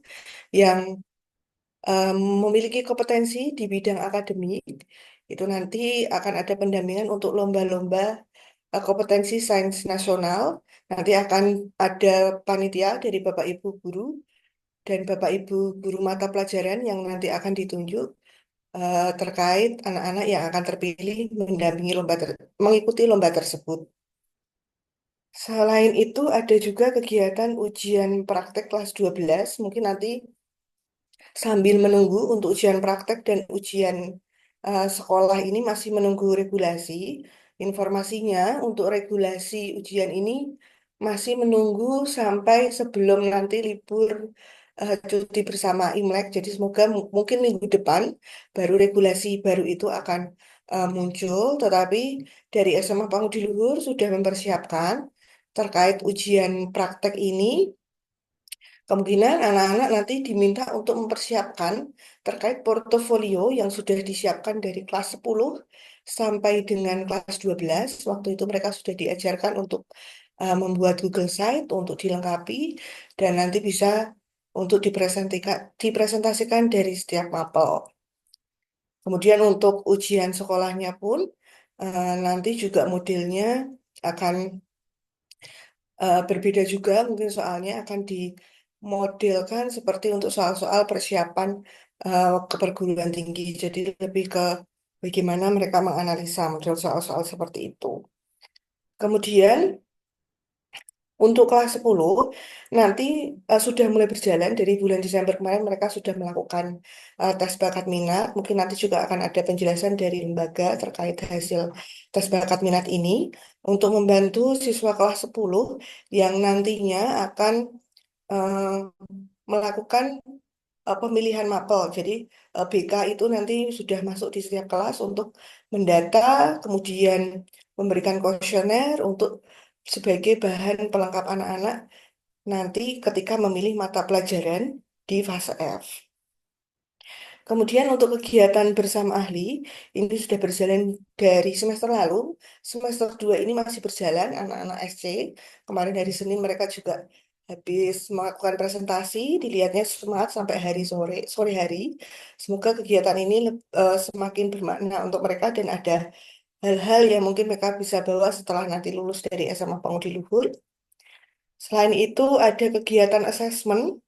yang memiliki kompetensi di bidang akademik. Itu nanti akan ada pendampingan untuk lomba-lomba kompetensi sains nasional. Nanti akan ada panitia dari Bapak Ibu guru dan Bapak Ibu guru mata pelajaran yang nanti akan ditunjuk terkait anak-anak yang akan terpilih mendampingi mengikuti lomba tersebut. Selain itu ada juga kegiatan ujian praktek kelas 12. Mungkin nanti sambil menunggu untuk ujian praktek dan ujian sekolah ini masih menunggu regulasi. Informasinya untuk regulasi ujian ini masih menunggu sampai sebelum nanti libur cuti bersama Imlek. Jadi semoga mungkin minggu depan baru regulasi baru itu akan muncul. Tetapi dari SMA Pangudi Luhur sudah mempersiapkan terkait ujian praktek ini. Kemungkinan anak-anak nanti diminta untuk mempersiapkan terkait portofolio yang sudah disiapkan dari kelas 10 sampai dengan kelas 12. Waktu itu mereka sudah diajarkan untuk membuat Google Site untuk dilengkapi dan nanti bisa untuk dipresentasikan dari setiap mapel. Kemudian untuk ujian sekolahnya pun nanti juga modelnya akan berbeda juga, mungkin soalnya akan dimodelkan seperti untuk soal-soal persiapan ke perguruan tinggi. Jadi lebih ke bagaimana mereka menganalisa model soal-soal seperti itu. Kemudian untuk kelas 10 nanti sudah mulai berjalan dari bulan Desember kemarin mereka sudah melakukan tes bakat minat. Mungkin nanti juga akan ada penjelasan dari lembaga terkait hasil tes bakat minat ini untuk membantu siswa kelas 10 yang nantinya akan eh, melakukan pemilihan mapel. Jadi BK itu nanti sudah masuk di setiap kelas untuk mendata, kemudian memberikan kuesioner untuk sebagai bahan pelengkap anak-anak nanti ketika memilih mata pelajaran di fase F. Kemudian untuk kegiatan bersama ahli, ini sudah berjalan dari semester lalu. Semester 2 ini masih berjalan, anak-anak SC. Kemarin hari Senin mereka juga habis melakukan presentasi, dilihatnya semangat sampai sore hari. Semoga kegiatan ini semakin bermakna untuk mereka dan ada hal-hal yang mungkin mereka bisa bawa setelah nanti lulus dari SMA Pangudi Luhur. Selain itu ada kegiatan asesmen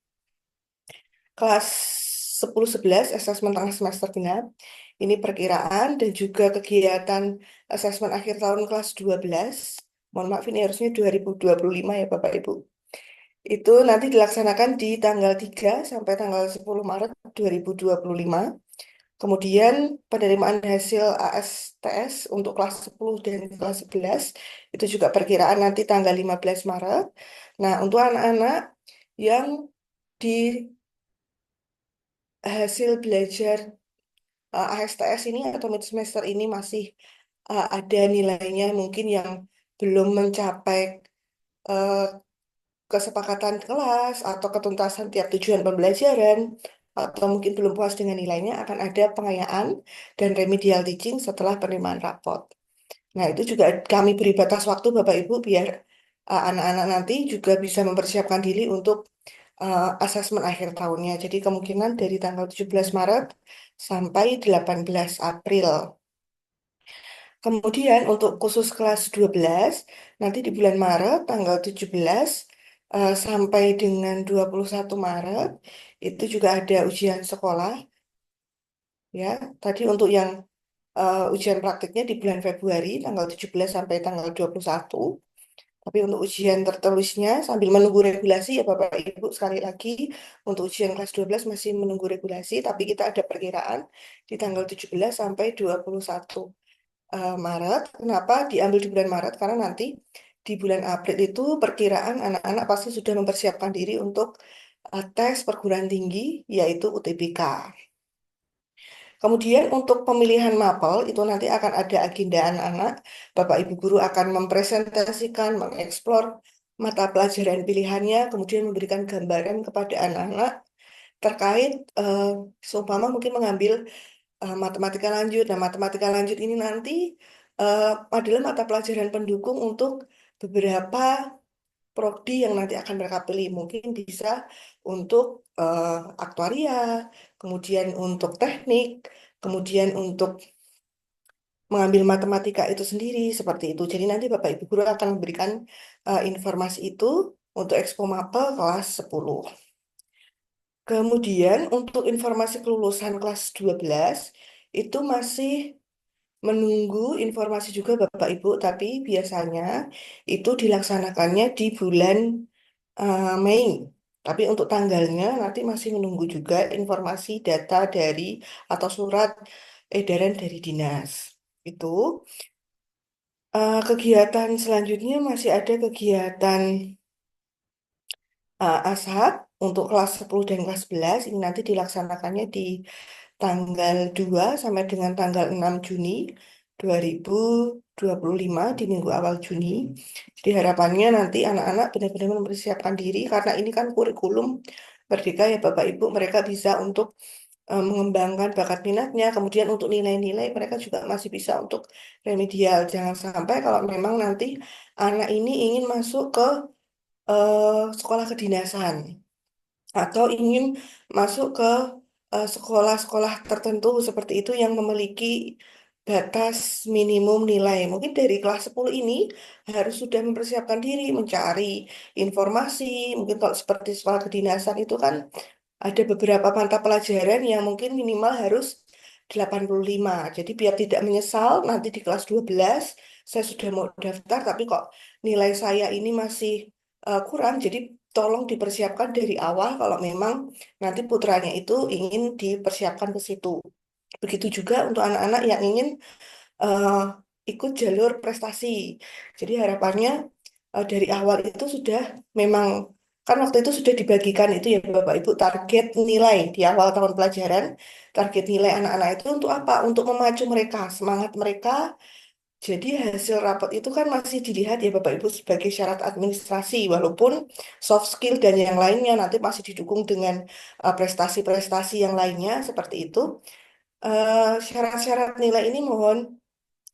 kelas 10-11 asesmen tengah semester genap. Ini perkiraan dan juga kegiatan asesmen akhir tahun kelas 12. Mohon maaf ini harusnya 2025 ya Bapak Ibu. Itu nanti dilaksanakan di tanggal 3 sampai tanggal 10 Maret 2025. Kemudian penerimaan hasil ASTS untuk kelas 10 dan kelas 11 itu juga perkiraan nanti tanggal 15 Maret. Nah, untuk anak-anak yang di hasil belajar ASTS ini atau mid semester ini masih ada nilainya mungkin yang belum mencapai eh, kesepakatan kelas atau ketuntasan tiap tujuan pembelajaran atau mungkin belum puas dengan nilainya akan ada pengayaan dan remedial teaching setelah penerimaan rapot. Nah, itu juga kami beri batas waktu Bapak Ibu biar anak-anak nanti juga bisa mempersiapkan diri untuk asesmen akhir tahunnya. Jadi kemungkinan dari tanggal 17 Maret sampai 18 April. Kemudian untuk khusus kelas 12, nanti di bulan Maret tanggal 17 sampai dengan 21 Maret, itu juga ada ujian sekolah. Ya, tadi untuk yang ujian praktiknya di bulan Februari tanggal 17 sampai tanggal 21. Tapi untuk ujian tertulisnya sambil menunggu regulasi ya Bapak Ibu sekali lagi untuk ujian kelas 12 masih menunggu regulasi tapi kita ada perkiraan di tanggal 17 sampai 21 Maret. Kenapa diambil di bulan Maret? Karena nanti di bulan April itu perkiraan anak-anak pasti sudah mempersiapkan diri untuk tes perguruan tinggi yaitu UTBK. Kemudian untuk pemilihan mapel itu nanti akan ada agenda anak-anak. Bapak Ibu guru akan mempresentasikan, mengeksplor mata pelajaran pilihannya, kemudian memberikan gambaran kepada anak-anak terkait seumpama mungkin mengambil matematika lanjut. Nah, matematika lanjut ini nanti eh, adalah mata pelajaran pendukung untuk beberapa prodi yang nanti akan mereka pilih. Mungkin bisa untuk aktuaria, kemudian untuk teknik, kemudian untuk mengambil matematika itu sendiri seperti itu. Jadi nanti Bapak Ibu guru akan memberikan informasi itu untuk Expo Mapel kelas 10. Kemudian untuk informasi kelulusan kelas 12 itu masih menunggu informasi juga Bapak Ibu, tapi biasanya itu dilaksanakannya di bulan Mei. Tapi untuk tanggalnya nanti masih menunggu juga informasi data dari atau surat edaran dari dinas. Itu kegiatan selanjutnya masih ada kegiatan ASHAT untuk kelas 10 dan kelas 11. Ini nanti dilaksanakannya di tanggal 2 sampai dengan tanggal 6 Juni 2025 di minggu awal Juni. Jadi harapannya nanti anak-anak benar-benar mempersiapkan diri karena ini kan kurikulum Merdeka ya Bapak Ibu, mereka bisa untuk mengembangkan bakat minatnya, kemudian untuk nilai-nilai mereka juga masih bisa untuk remedial. Jangan sampai kalau memang nanti anak ini ingin masuk ke sekolah kedinasan atau ingin masuk ke sekolah-sekolah tertentu seperti itu yang memiliki batas minimum nilai. Mungkin dari kelas 10 ini harus sudah mempersiapkan diri, mencari informasi. Mungkin kalau seperti sekolah kedinasan itu kan ada beberapa mata pelajaran yang mungkin minimal harus 85. Jadi biar tidak menyesal nanti di kelas 12 saya sudah mau daftar tapi kok nilai saya ini masih kurang. Jadi tolong dipersiapkan dari awal kalau memang nanti putranya itu ingin dipersiapkan ke situ. Begitu juga untuk anak-anak yang ingin eh, ikut jalur prestasi. Jadi harapannya dari awal itu sudah memang kan waktu itu sudah dibagikan itu ya Bapak Ibu target nilai di awal tahun pelajaran. Target nilai anak-anak itu untuk apa? Untuk memacu mereka, semangat mereka. Jadi hasil rapot itu kan masih dilihat ya Bapak Ibu sebagai syarat administrasi walaupun soft skill dan yang lainnya nanti masih didukung dengan prestasi-prestasi yang lainnya seperti itu. Syarat-syarat nilai ini mohon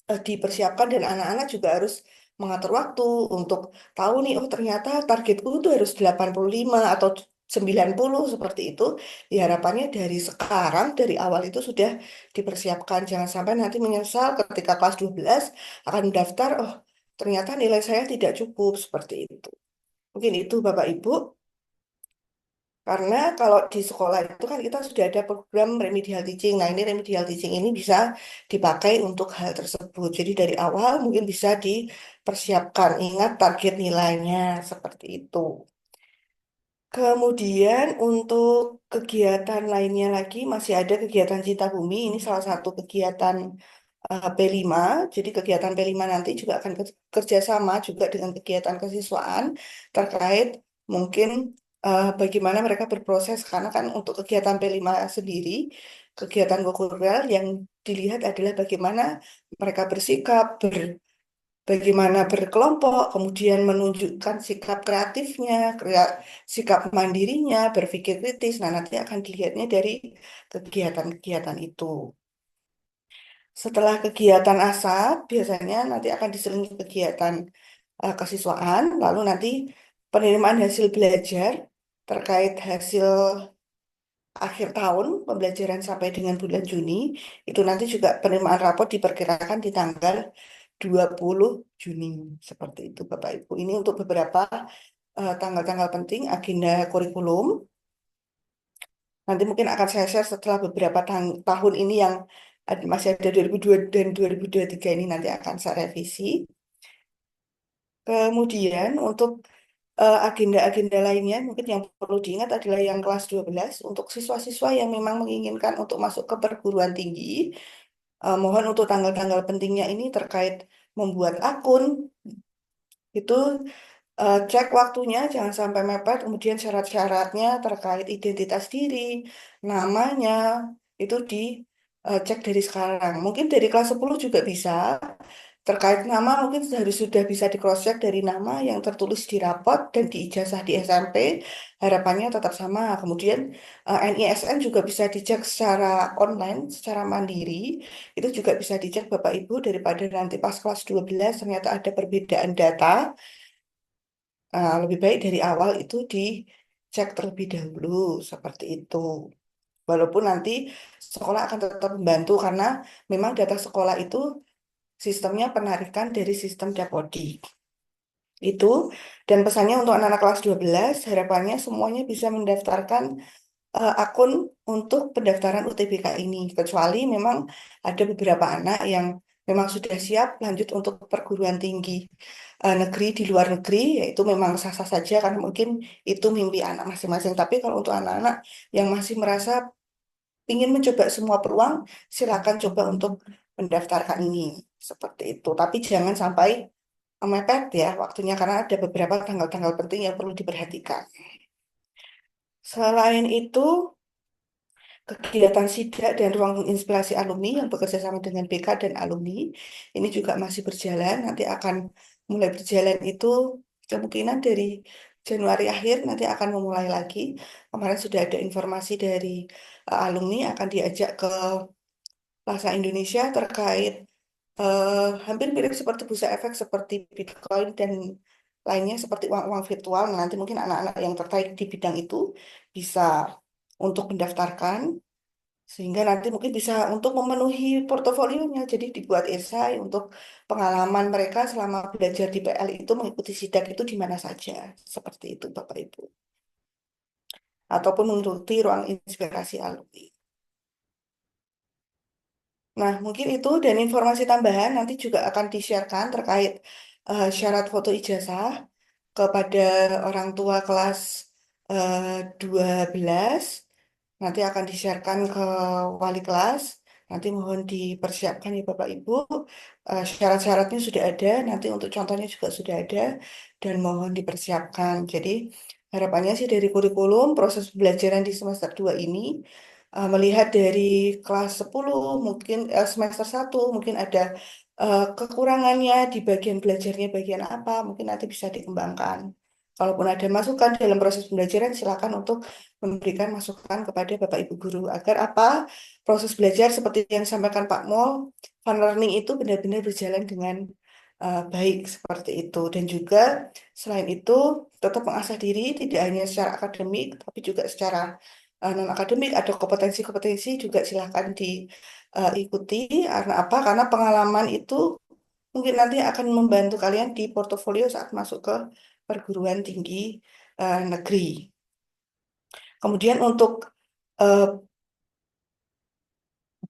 dipersiapkan dan anak-anak juga harus mengatur waktu untuk tahu nih, oh ternyata targetku itu harus 85 atau 90 seperti itu. Ya harapannya dari sekarang, dari awal itu sudah dipersiapkan. Jangan sampai nanti menyesal ketika kelas 12 akan mendaftar, oh ternyata nilai saya tidak cukup seperti itu. Mungkin itu Bapak Ibu. Karena kalau di sekolah itu kan kita sudah ada program remedial teaching. Nah, ini remedial teaching ini bisa dipakai untuk hal tersebut. Jadi dari awal mungkin bisa dipersiapkan. Ingat target nilainya seperti itu. Kemudian untuk kegiatan lainnya lagi masih ada kegiatan Cinta Bumi. Ini salah satu kegiatan P5. Jadi kegiatan P5 nanti juga akan kerjasama juga dengan kegiatan kesiswaan terkait mungkin bagaimana mereka berproses. Karena kan untuk kegiatan P5 sendiri, kegiatan kultural yang dilihat adalah bagaimana mereka bersikap, bagaimana berkelompok, kemudian menunjukkan sikap kreatifnya, sikap mandirinya, berpikir kritis. Nah, nanti akan dilihatnya dari kegiatan-kegiatan itu. Setelah kegiatan ASAP, biasanya nanti akan diselingi kegiatan kesiswaan, lalu nanti penerimaan hasil belajar terkait hasil akhir tahun pembelajaran sampai dengan bulan Juni, itu nanti juga penerimaan rapor diperkirakan di tanggal 20 Juni. Seperti itu, Bapak Ibu. Ini untuk beberapa tanggal-tanggal penting agenda kurikulum. Nanti mungkin akan saya share setelah beberapa tahun ini yang masih ada 2002 dan 2023 ini nanti akan saya revisi. Kemudian untuk agenda-agenda lainnya mungkin yang perlu diingat adalah yang kelas 12 untuk siswa-siswa yang memang menginginkan untuk masuk ke perguruan tinggi. Mohon untuk tanggal-tanggal pentingnya ini terkait membuat akun itu cek waktunya jangan sampai mepet, kemudian syarat-syaratnya terkait identitas diri, namanya itu dicek dari sekarang. Mungkin dari kelas 10 juga bisa. Terkait nama mungkin harus sudah bisa di cross check dari nama yang tertulis di rapot dan di ijazah di SMP. Harapannya tetap sama. Kemudian NISN juga bisa dicek secara online, secara mandiri. Itu juga bisa dicek Bapak Ibu daripada nanti pas kelas 12 ternyata ada perbedaan data. Lebih baik dari awal itu dicek terlebih dahulu seperti itu. Walaupun nanti sekolah akan tetap membantu karena memang data sekolah itu sistemnya penarikan dari sistem Dapodik. Itu dan pesannya untuk anak-anak kelas 12 harapannya semuanya bisa mendaftarkan akun untuk pendaftaran UTBK ini kecuali memang ada beberapa anak yang memang sudah siap lanjut untuk perguruan tinggi negeri di luar negeri, yaitu memang sah-sah saja karena mungkin itu mimpi anak masing-masing. Tapi kalau untuk anak-anak yang masih merasa ingin mencoba semua peluang, silakan coba untuk mendaftarkan ini seperti itu. Tapi jangan sampai mepet ya waktunya karena ada beberapa tanggal-tanggal penting yang perlu diperhatikan. Selain itu, kegiatan sidak dan ruang inspirasi alumni yang bekerja sama dengan BK dan alumni ini juga masih berjalan. Nanti akan mulai berjalan itu kemungkinan dari Januari akhir nanti akan memulai lagi. Kemarin sudah ada informasi dari alumni akan diajak ke Plaza Indonesia terkait hampir mirip seperti bursa efek seperti Bitcoin dan lainnya seperti uang-uang virtual. Nah, nanti mungkin anak-anak yang tertarik di bidang itu bisa untuk mendaftarkan sehingga nanti mungkin bisa untuk memenuhi portofolionya. Jadi dibuat esai untuk pengalaman mereka selama belajar di PL itu mengikuti sidak itu di mana saja. Seperti itu Bapak Ibu. Ataupun mengikuti ruang inspirasi alumni. Nah, mungkin itu dan informasi tambahan nanti juga akan di-sharekan terkait syarat foto ijazah kepada orang tua kelas eh, 12. Nanti akan di-sharekan ke wali kelas. Nanti mohon dipersiapkan ya Bapak Ibu. Syarat-syaratnya sudah ada, nanti untuk contohnya juga sudah ada dan mohon dipersiapkan. Jadi harapannya sih dari kurikulum proses pembelajaran di semester 2 ini melihat dari kelas 10 mungkin semester 1 mungkin ada kekurangannya di bagian belajarnya bagian apa mungkin nanti bisa dikembangkan. Kalaupun ada masukan dalam proses pembelajaran silakan untuk memberikan masukan kepada Bapak Ibu guru agar apa proses belajar seperti yang disampaikan Pak Mol, fun learning itu benar-benar berjalan dengan baik seperti itu dan juga selain itu tetap mengasah diri tidak hanya secara akademik tapi juga secara non akademik ada kompetensi-kompetensi juga silahkan diikuti karena apa? Karena pengalaman itu mungkin nanti akan membantu kalian di portofolio saat masuk ke perguruan tinggi negeri. Kemudian untuk eh,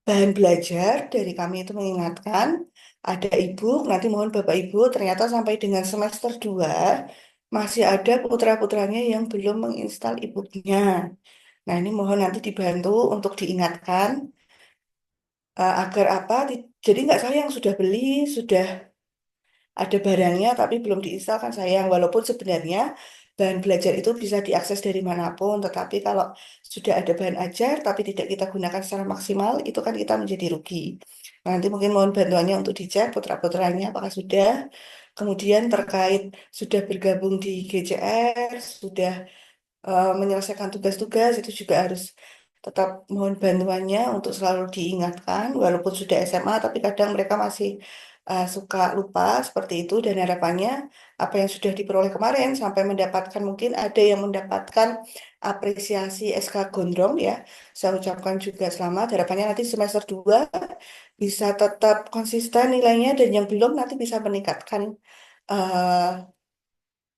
bahan belajar dari kami itu mengingatkan ada ibu, nanti mohon Bapak Ibu ternyata sampai dengan semester 2 masih ada putra-putranya yang belum menginstal e-booknya. Nah, ini mohon nanti dibantu untuk diingatkan agar apa? Jadi nggak saya yang sudah beli, sudah ada barangnya tapi belum diinstal kan sayang. Walaupun sebenarnya bahan belajar itu bisa diakses dari manapun, tetapi kalau sudah ada bahan ajar tapi tidak kita gunakan secara maksimal, itu kan kita menjadi rugi. Nanti mungkin mohon bantuannya untuk dicek putra-putranya apakah sudah. Kemudian terkait sudah bergabung di GCR, sudah menyelesaikan tugas-tugas, itu juga harus tetap mohon bantuannya untuk selalu diingatkan, walaupun sudah SMA, tapi kadang mereka masih suka lupa seperti itu, dan harapannya apa yang sudah diperoleh kemarin sampai mendapatkan, mungkin ada yang mendapatkan apresiasi SK Gondrong ya, saya ucapkan juga selamat, harapannya nanti semester 2 bisa tetap konsisten nilainya, dan yang belum nanti bisa meningkatkan eh,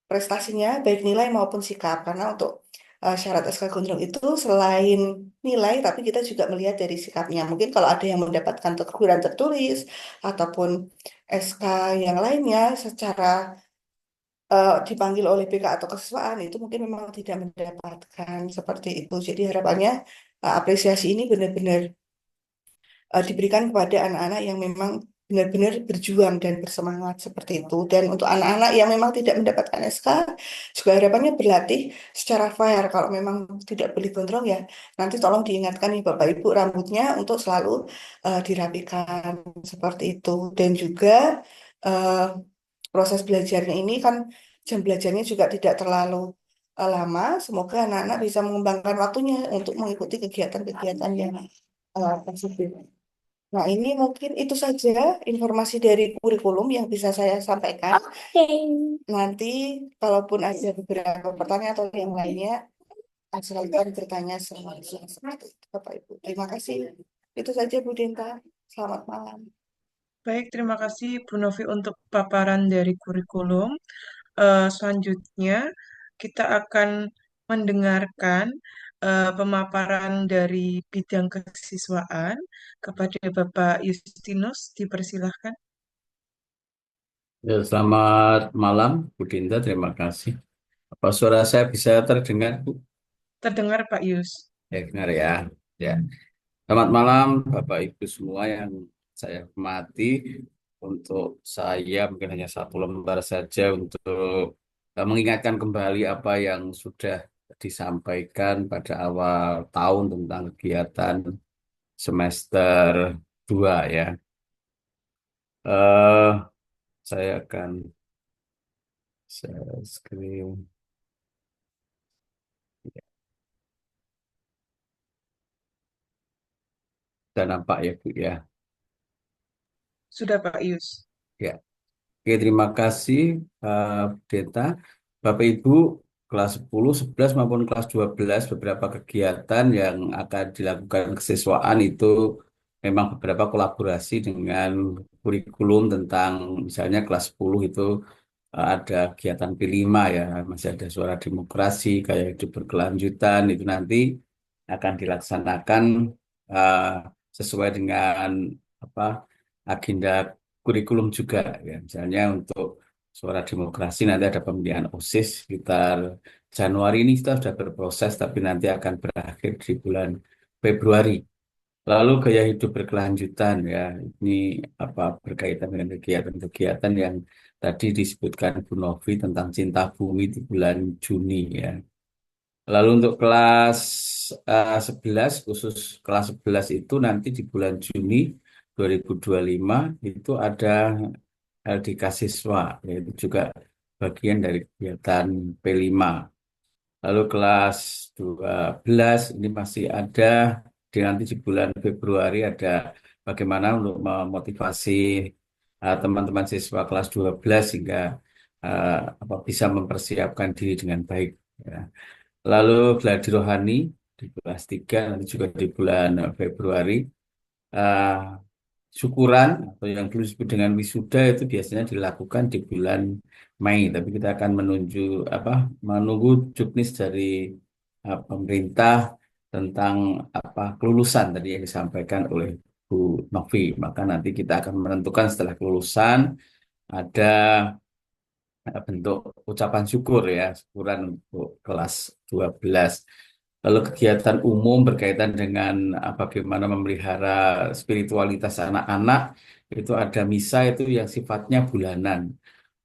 prestasinya, baik nilai maupun sikap. Karena untuk syarat SK Gondrong itu selain nilai, tapi kita juga melihat dari sikapnya. Mungkin kalau ada yang mendapatkan teguran tertulis ataupun SK yang lainnya secara dipanggil oleh BK atau kesiswaan, itu mungkin memang tidak mendapatkan seperti itu. Jadi harapannya apresiasi ini benar-benar diberikan kepada anak-anak yang memang benar-benar berjuang dan bersemangat seperti itu. Dan untuk anak-anak yang memang tidak mendapatkan SK, juga harapannya berlatih secara fair. Kalau memang tidak boleh gondrong ya, nanti tolong diingatkan nih Bapak Ibu rambutnya untuk selalu dirapikan seperti itu. Dan juga eh, proses belajarnya ini kan jam belajarnya juga tidak terlalu lama. Semoga anak-anak bisa mengembangkan waktunya untuk mengikuti kegiatan-kegiatan yang tersebut. Nah, ini mungkin itu saja informasi dari kurikulum yang bisa saya sampaikan. Nanti, kalaupun ada beberapa pertanyaan atau yang lainnya, silakan bertanya seperti itu, Bapak Ibu. Terima kasih. Itu saja, Bu Dinta. Selamat malam. Baik, terima kasih Bu Novi untuk paparan dari kurikulum. Selanjutnya, kita akan mendengarkan pemaparan dari bidang kesiswaan kepada Bapak Justinus. Dipersilahkan. Ya, selamat malam, Bu Dinta. Terima kasih. Apa suara saya bisa terdengar, Bu? Terdengar Pak Yus. Ya, dengar ya. Ya. Selamat malam, Bapak Ibu semua yang saya hormati. Untuk saya mungkin hanya satu lembar saja untuk mengingatkan kembali apa yang sudah disampaikan pada awal tahun tentang kegiatan semester 2 ya. eh saya akan share screen. Dan nampak ya, Bu ya. Sudah Pak Yus. Ya. Oke, terima kasih Deta. Bapak Ibu kelas 10, 11 maupun kelas 12 beberapa kegiatan yang akan dilakukan kesiswaan itu memang beberapa kolaborasi dengan kurikulum tentang misalnya kelas 10 itu ada kegiatan P5 ya, masih ada suara demokrasi, gaya hidup berkelanjutan itu nanti akan dilaksanakan eh, sesuai dengan apa agenda kurikulum juga ya. Misalnya untuk suara demokrasi nanti ada pemilihan OSIS sekitar Januari ini kita sudah berproses tapi nanti akan berakhir di bulan Februari. Lalu gaya hidup berkelanjutan ya, ini apa berkaitan dengan kegiatan-kegiatan yang tadi disebutkan Bu Novi tentang cinta bumi di bulan Juni ya. Lalu untuk kelas 11, khusus kelas 11 itu nanti di bulan Juni 2025 itu ada LDK siswa, yaitu juga bagian dari kegiatan P5. Lalu kelas 12 ini masih ada, di nanti di bulan Februari ada bagaimana untuk memotivasi teman-teman siswa kelas 12 sehingga bisa mempersiapkan diri dengan baik. Ya. Lalu gladi rohani di kelas 3 nanti juga di bulan Februari. Eh, Syukuran atau yang dulu disebut dengan wisuda itu biasanya dilakukan di bulan Mei, tapi kita akan menunggu juknis dari pemerintah tentang kelulusan tadi yang disampaikan oleh Bu Novi. Maka nanti kita akan menentukan setelah kelulusan ada bentuk ucapan syukur ya, syukuran untuk kelas 12. Lalu kegiatan umum berkaitan dengan bagaimana memelihara spiritualitas anak-anak, itu ada misa itu yang sifatnya bulanan.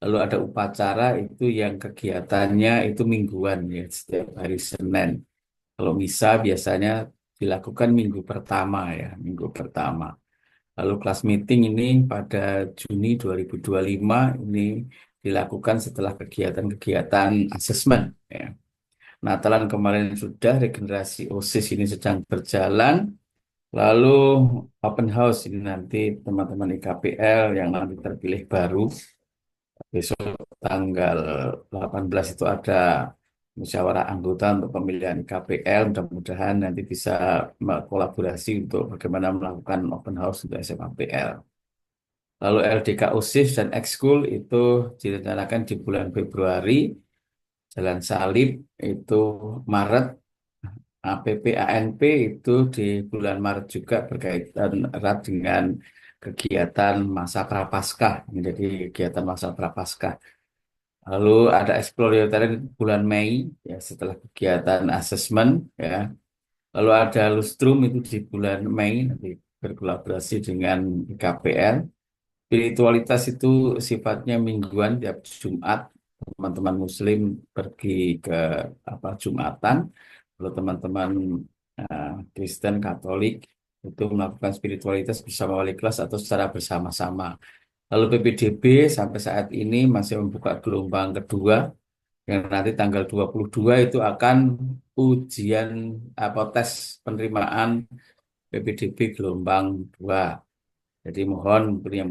Lalu ada upacara itu yang kegiatannya itu mingguan ya, setiap hari Senin. Kalau misa biasanya dilakukan minggu pertama ya, minggu pertama. Lalu kelas meeting ini pada Juni 2025 ini dilakukan setelah kegiatan-kegiatan asesmen. Ya. Natalan kemarin sudah, regenerasi OSIS ini sedang berjalan. Lalu open house ini nanti teman-teman IKPL yang nanti terpilih baru. Besok tanggal 18 itu ada musyawarah anggota untuk pemilihan KPL. Mudah-mudahan nanti bisa kolaborasi untuk bagaimana melakukan open house untuk SMAPL. Lalu LDK OSIS dan Ekskul itu direncanakan di bulan Februari. Jalan Salib itu Maret. APP ANP itu di bulan Maret juga, berkaitan erat dengan kegiatan masa prapaskah, menjadi kegiatan masa prapaskah. Lalu ada exploratory bulan Mei, ya setelah kegiatan asesmen, ya. Lalu ada lustrum itu di bulan Mei, nanti berkolaborasi dengan KPL. Spiritualitas itu sifatnya mingguan, tiap Jumat teman-teman Muslim pergi ke Jumatan. Kalau teman-teman Kristen Katolik itu melakukan spiritualitas bersama wali kelas atau secara bersama-sama. Lalu PPDB sampai saat ini masih membuka gelombang kedua, yang nanti tanggal 22 itu akan ujian tes penerimaan PPDB gelombang 2. Jadi mohon punya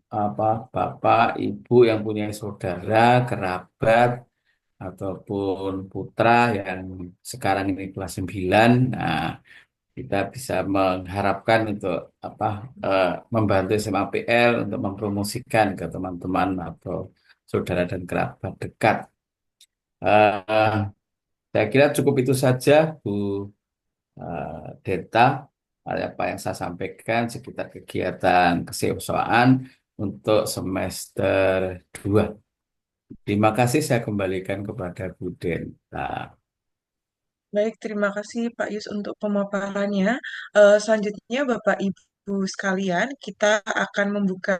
bapak, ibu yang punya saudara, kerabat, ataupun putra yang sekarang ini kelas 9, nah kita bisa mengharapkan untuk membantu SMAPL untuk mempromosikan ke teman-teman atau saudara dan kerabat dekat. Eh, saya kira cukup itu saja, Bu Deta, apa yang saya sampaikan sekitar kegiatan kesehowsaan untuk semester 2. Terima kasih, saya kembalikan kepada Bu Denta. Baik, terima kasih Pak Yus untuk pemaparannya. Selanjutnya Bapak Ibu sekalian, kita akan membuka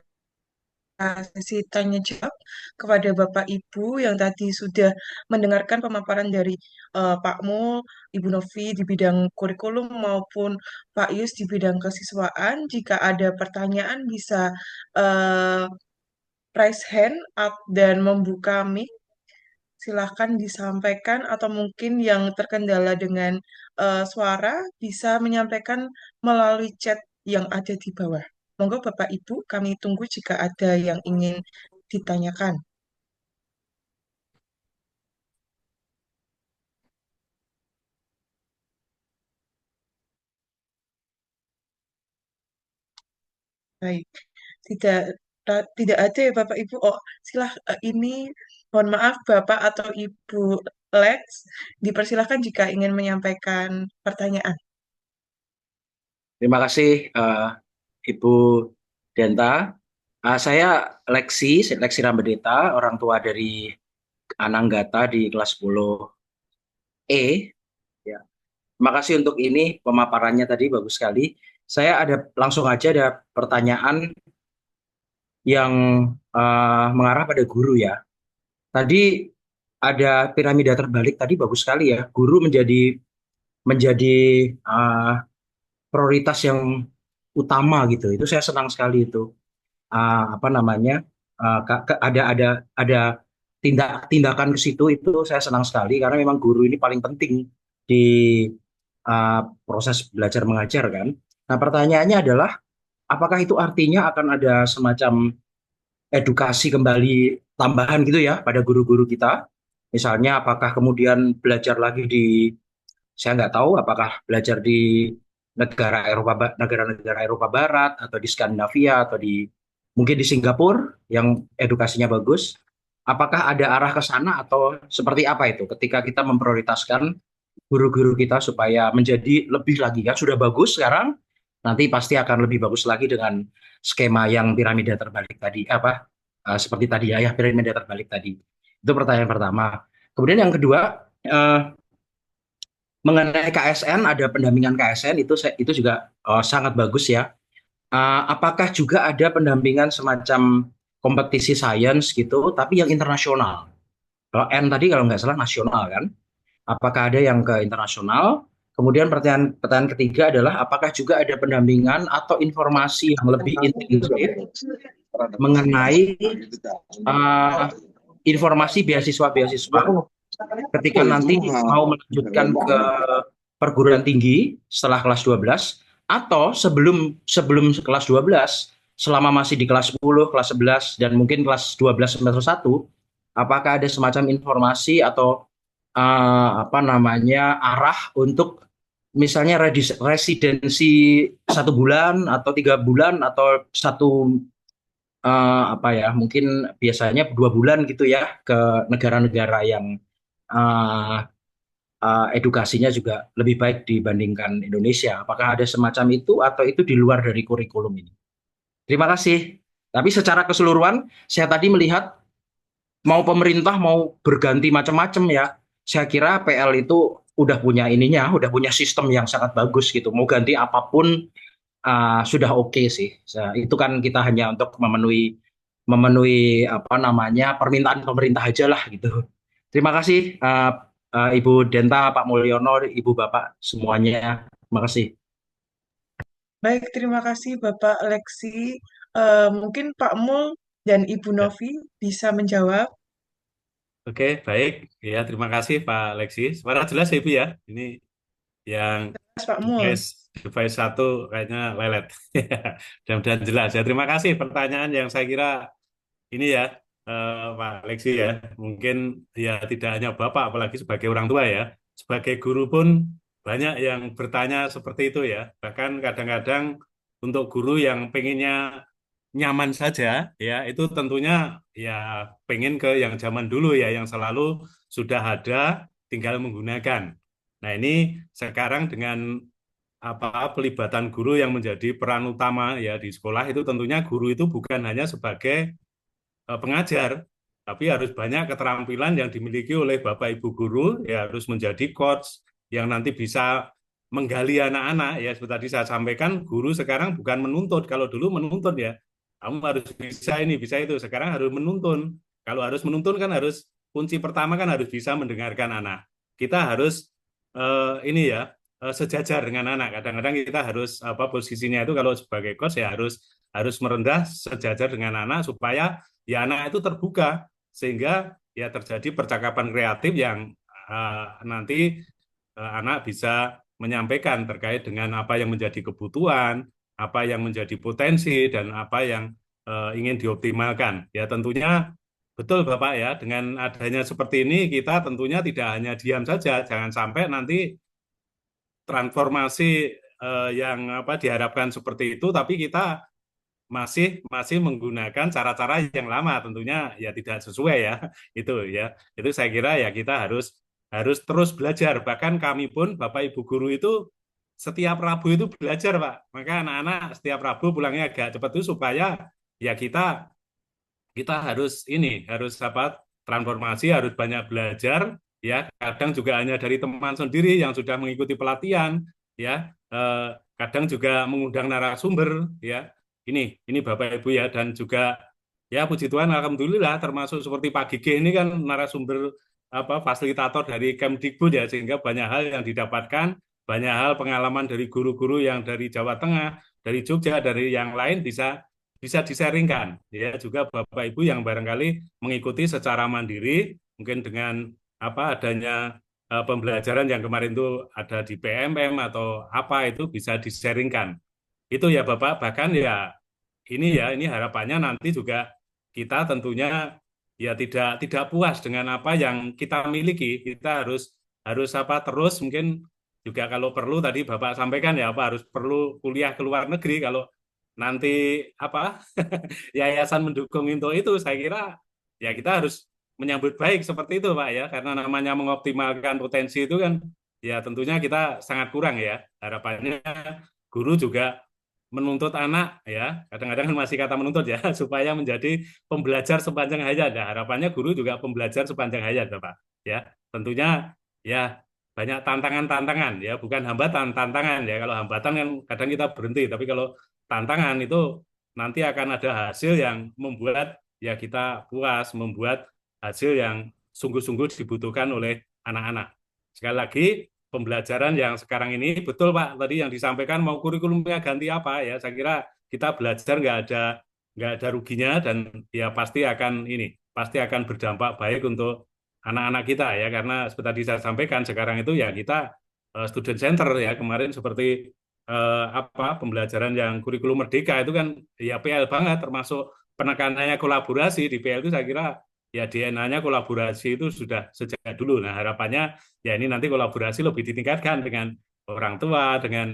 sesi tanya jawab kepada Bapak Ibu yang tadi sudah mendengarkan pemaparan dari Pak Mul, Ibu Novi di bidang kurikulum maupun Pak Yus di bidang kesiswaan. Jika ada pertanyaan bisa eh, raise hand up dan membuka mic. Silahkan disampaikan atau mungkin yang terkendala dengan suara bisa menyampaikan melalui chat yang ada di bawah. Monggo Bapak Ibu, kami tunggu jika ada yang ingin ditanyakan. Baik, tidak tidak ada ya Bapak Ibu. Oh, ini mohon maaf Bapak atau Ibu Lex, dipersilahkan jika ingin menyampaikan pertanyaan. Terima kasih Ibu Denta. Saya Leksi Rambedeta, orang tua dari Ananggata di kelas 10E. Ya. Terima kasih untuk ini, pemaparannya tadi bagus sekali. Saya langsung aja ada pertanyaan yang mengarah pada guru ya. Tadi ada piramida terbalik tadi bagus sekali ya. Guru menjadi prioritas yang utama gitu. Itu saya senang sekali itu. Apa namanya? Ada tindakan ke situ, itu saya senang sekali karena memang guru ini paling penting di proses belajar mengajar kan. Nah, pertanyaannya adalah apakah itu artinya akan ada semacam edukasi kembali tambahan gitu ya pada guru-guru kita? Misalnya apakah kemudian belajar lagi saya nggak tahu apakah belajar di negara-negara Eropa Barat atau di Skandinavia atau mungkin di Singapura yang edukasinya bagus. Apakah ada arah ke sana atau seperti apa itu ketika kita memprioritaskan guru-guru kita supaya menjadi lebih lagi kan sudah bagus sekarang, nanti pasti akan lebih bagus lagi dengan skema yang piramida terbalik tadi seperti tadi ya piramida terbalik tadi. Itu pertanyaan pertama. Kemudian yang kedua, mengenai KSN, ada pendampingan KSN itu juga sangat bagus ya. Apakah juga ada pendampingan semacam kompetisi sains gitu, tapi yang internasional? Kalau N tadi kalau nggak salah nasional kan? Apakah ada yang ke internasional? Kemudian pertanyaan ketiga adalah apakah juga ada pendampingan atau informasi yang lebih intensif mengenai uh, informasi beasiswa-beasiswa ketika nanti mau melanjutkan ke perguruan tinggi setelah kelas 12 atau sebelum sebelum kelas 12 selama masih di kelas 10, kelas 11 dan mungkin kelas 12 semester 1, apakah ada semacam informasi atau apa namanya arah untuk misalnya residensi 1 bulan atau 3 bulan atau apa ya mungkin biasanya 2 bulan gitu ya ke negara-negara yang uh, edukasinya juga lebih baik dibandingkan Indonesia. Apakah ada semacam itu atau itu di luar dari kurikulum ini? Terima kasih. Tapi secara keseluruhan saya tadi melihat mau pemerintah mau berganti macam-macam ya. Saya kira PL itu udah punya ininya, udah punya sistem yang sangat bagus gitu. Mau ganti apapun sudah oke sih. Itu kan kita hanya untuk memenuhi memenuhi apa namanya permintaan pemerintah aja lah gitu. Terima kasih Ibu Denta, Pak Mulyono, Ibu Bapak semuanya. Terima kasih. Baik, terima kasih Bapak Leksi. Mungkin Pak Mul dan Ibu Ya. Novi bisa menjawab. Oke, baik. Ya, terima kasih Pak Leksi. Suara jelas ya Ibu ya. Ini yang Mas Pak Mul. device satu kayaknya lelet. Mudah-mudahan jelas ya. Terima kasih pertanyaan yang saya kira ini ya Pak Leksi ya. Mungkin ya tidak hanya Bapak, apalagi sebagai orang tua ya. Sebagai guru pun banyak yang bertanya seperti itu ya. Bahkan kadang-kadang untuk guru yang pengennya nyaman saja ya itu tentunya ya pengen ke yang zaman dulu ya yang selalu sudah ada tinggal menggunakan. Nah ini sekarang dengan apa pelibatan guru yang menjadi peran utama ya di sekolah itu tentunya guru itu bukan hanya sebagai pengajar tapi harus banyak keterampilan yang dimiliki oleh Bapak Ibu guru ya harus menjadi coach yang nanti bisa menggali anak-anak ya seperti tadi saya sampaikan guru sekarang bukan menuntut kalau dulu menuntut ya kamu harus bisa ini bisa itu sekarang harus menuntun kalau harus menuntun kan harus kunci pertama kan harus bisa mendengarkan anak kita harus ini ya sejajar dengan anak kadang-kadang kita harus apa posisinya itu kalau sebagai coach ya harus merendah sejajar dengan anak supaya ya anak itu terbuka sehingga ya terjadi percakapan kreatif yang nanti anak bisa menyampaikan terkait dengan apa yang menjadi kebutuhan, apa yang menjadi potensi dan apa yang ingin dioptimalkan. Ya tentunya betul Bapak ya, dengan adanya seperti ini kita tentunya tidak hanya diam saja, jangan sampai nanti transformasi yang apa diharapkan seperti itu, tapi kita masih menggunakan cara-cara yang lama tentunya ya tidak sesuai ya itu saya kira ya kita harus terus belajar bahkan kami pun Bapak Ibu guru itu setiap Rabu itu belajar Pak maka anak-anak setiap Rabu pulangnya agak cepat itu supaya ya kita harus apa transformasi harus banyak belajar ya kadang juga hanya dari teman sendiri yang sudah mengikuti pelatihan ya kadang juga mengundang narasumber ya ini Bapak Ibu ya dan juga ya puji Tuhan alhamdulillah termasuk seperti Pak Gigi ini kan narasumber apa fasilitator dari Kemdikbud ya sehingga banyak hal yang didapatkan banyak hal pengalaman dari guru-guru yang dari Jawa Tengah dari Jogja dari yang lain bisa disaringkan ya juga Bapak Ibu yang barangkali mengikuti secara mandiri mungkin dengan apa adanya pembelajaran yang kemarin itu ada di PMM atau apa itu bisa disaringkan itu ya Bapak bahkan ya ini harapannya nanti juga kita tentunya ya tidak puas dengan apa yang kita miliki kita harus apa terus mungkin juga kalau perlu tadi Bapak sampaikan ya apa harus perlu kuliah ke luar negeri kalau nanti apa yayasan mendukung untuk itu saya kira ya kita harus menyambut baik seperti itu Pak ya karena namanya mengoptimalkan potensi itu kan ya tentunya kita sangat kurang ya harapannya guru juga menuntut anak ya kadang-kadang masih kata menuntut ya supaya menjadi pembelajar sepanjang hayat ya harapannya guru juga pembelajar sepanjang hayat Bapak ya tentunya ya banyak tantangan-tantangan ya bukan hambatan tantangan ya kalau hambatan kan kadang kita berhenti tapi kalau tantangan itu nanti akan ada hasil yang membuat ya kita puas membuat hasil yang sungguh-sungguh dibutuhkan oleh anak-anak sekali lagi pembelajaran yang sekarang ini betul Pak tadi yang disampaikan mau kurikulumnya ganti apa ya saya kira kita belajar nggak ada ruginya dan ya pasti akan berdampak baik untuk anak-anak kita ya karena seperti tadi saya sampaikan sekarang itu ya kita student center ya kemarin seperti pembelajaran yang kurikulum merdeka itu kan ya PL banget termasuk penekanannya kolaborasi di PL itu saya kira ya DNA-nya kolaborasi itu sudah sejak dulu. Nah, harapannya ya ini nanti kolaborasi lebih ditingkatkan dengan orang tua, dengan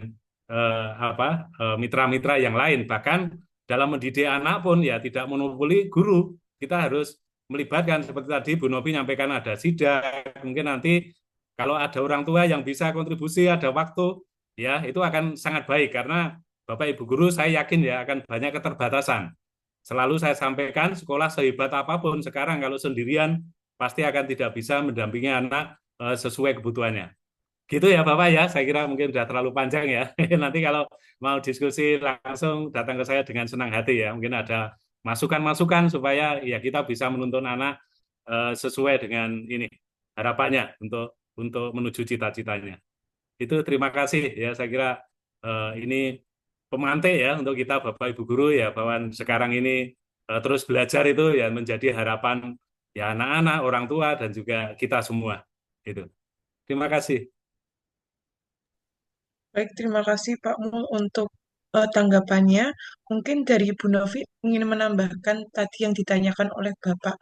mitra-mitra yang lain. Bahkan dalam mendidik anak pun ya tidak monopoli guru. Kita harus melibatkan seperti tadi Bu Novi nyampaikan ada sidak. Mungkin nanti kalau ada orang tua yang bisa kontribusi, ada waktu, ya itu akan sangat baik karena Bapak Ibu guru saya yakin ya akan banyak keterbatasan. Selalu saya sampaikan sekolah sehebat apapun sekarang kalau sendirian pasti akan tidak bisa mendampingi anak sesuai kebutuhannya. Gitu ya Bapak ya, saya kira mungkin sudah terlalu panjang ya. Nanti kalau mau diskusi langsung datang ke saya dengan senang hati ya. Mungkin ada masukan-masukan supaya ya kita bisa menuntun anak sesuai dengan ini harapannya untuk menuju cita-citanya. Itu terima kasih ya saya kira ini pemantik ya untuk kita Bapak Ibu guru ya bahwa sekarang ini terus belajar itu ya menjadi harapan ya anak-anak, orang tua dan juga kita semua. Gitu. Terima kasih. Baik, terima kasih Pak Mul untuk tanggapannya. Mungkin dari Ibu Novi ingin menambahkan tadi yang ditanyakan oleh Bapak.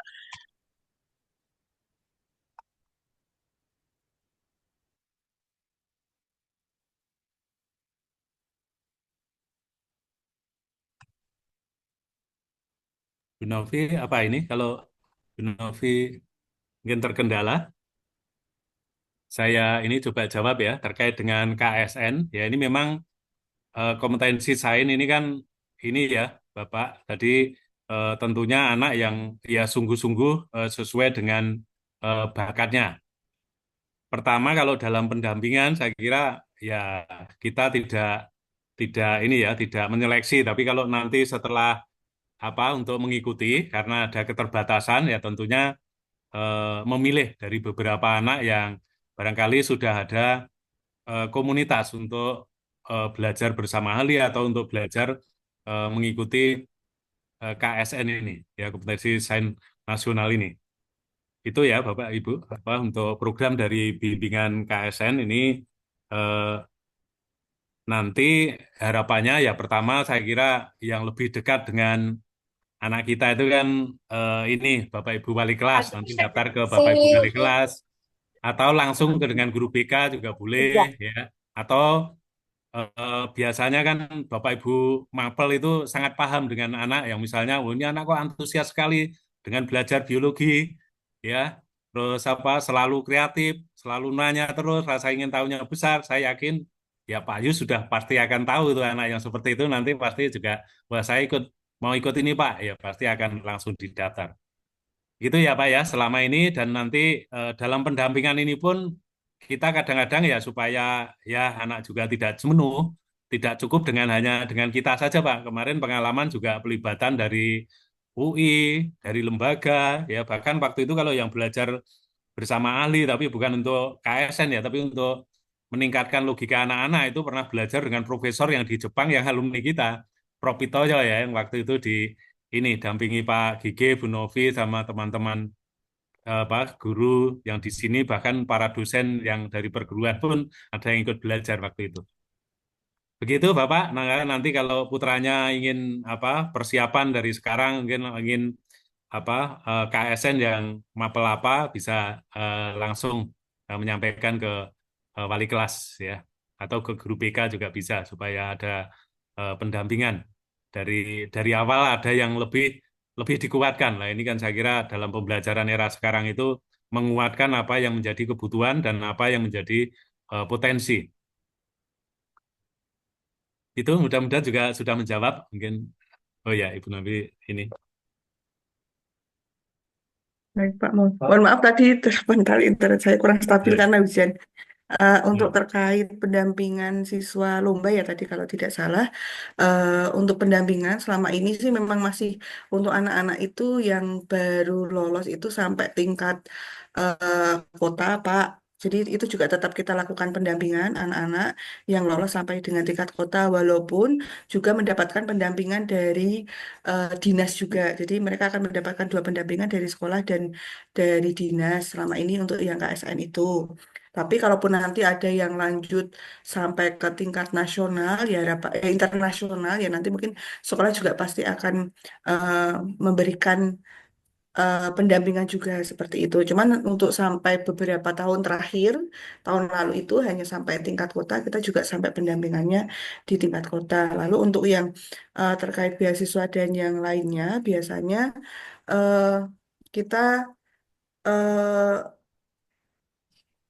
Bu Novi, apa ini? Kalau Bu Novi mungkin terkendala, saya ini coba jawab ya terkait dengan KSN. Ya ini memang kompetensi sains ini kan ini ya Bapak. Tadi tentunya anak yang ya sungguh-sungguh sesuai dengan bakatnya. Pertama kalau dalam pendampingan saya kira ya kita tidak ini ya tidak menyeleksi. Tapi kalau nanti setelah untuk mengikuti karena ada keterbatasan ya tentunya memilih dari beberapa anak yang barangkali sudah ada komunitas untuk belajar bersama ahli atau untuk belajar mengikuti KSN ini ya kompetensi sains nasional ini. Itu ya Bapak Ibu untuk program dari bimbingan KSN ini eh, nanti harapannya ya pertama saya kira yang lebih dekat dengan anak kita itu kan ini Bapak Ibu wali kelas nanti daftar ke Bapak Ibu wali kelas atau langsung ke dengan guru BK juga boleh ya atau biasanya kan Bapak Ibu mapel itu sangat paham dengan anak yang misalnya oh ini anak kok antusias sekali dengan belajar biologi ya terus selalu kreatif selalu nanya terus rasa ingin tahunya besar saya yakin ya Pak Yus sudah pasti akan tahu itu anak yang seperti itu nanti pasti juga wah saya mau ikut ini Pak ya pasti akan langsung didaftar. Gitu ya Pak ya, selama ini dan nanti dalam pendampingan ini pun kita kadang-kadang ya supaya ya anak juga tidak jenuh, tidak cukup dengan hanya dengan kita saja Pak. Kemarin pengalaman juga pelibatan dari UI, dari lembaga, ya bahkan waktu itu kalau yang belajar bersama ahli tapi bukan untuk KSN ya, tapi untuk meningkatkan logika anak-anak itu pernah belajar dengan profesor yang di Jepang yang alumni kita, Prof. Pitoyo ya, yang waktu itu di ini dampingi Pak Gige, Bu Novi sama teman-teman guru yang di sini bahkan para dosen yang dari perguruan pun ada yang ikut belajar waktu itu. Begitu Bapak, nah nanti kalau putranya ingin persiapan dari sekarang mungkin ingin KSN yang mapel apa bisa langsung menyampaikan ke wali kelas ya atau ke guru BK juga bisa supaya ada pendampingan dari awal ada yang lebih lebih dikuatkan. Nah, ini kan saya kira dalam pembelajaran era sekarang itu menguatkan apa yang menjadi kebutuhan dan apa yang menjadi potensi. Itu mudah-mudahan juga sudah menjawab. Mungkin, oh ya, Ibu Nabi ini. Baik, Pak Mul. Mohon maaf tadi kali internet saya kurang stabil Ya, karena hujan. Untuk ya. terkait pendampingan siswa lomba ya tadi kalau tidak salah, untuk pendampingan selama ini sih memang masih untuk anak-anak itu yang baru lolos itu sampai tingkat kota, Pak. Jadi itu juga tetap kita lakukan pendampingan anak-anak yang lolos sampai dengan tingkat kota, walaupun juga mendapatkan pendampingan dari dinas juga. Jadi mereka akan mendapatkan dua pendampingan dari sekolah dan dari dinas selama ini untuk yang KSN itu. Tapi kalaupun nanti ada yang lanjut sampai ke tingkat nasional, ya internasional, ya nanti mungkin sekolah juga pasti akan eh, memberikan pendampingan juga seperti itu. Cuman untuk sampai beberapa tahun terakhir, tahun lalu itu hanya sampai tingkat kota, kita juga sampai pendampingannya di tingkat kota. Lalu untuk yang terkait beasiswa dan yang lainnya, biasanya eh, kita eh,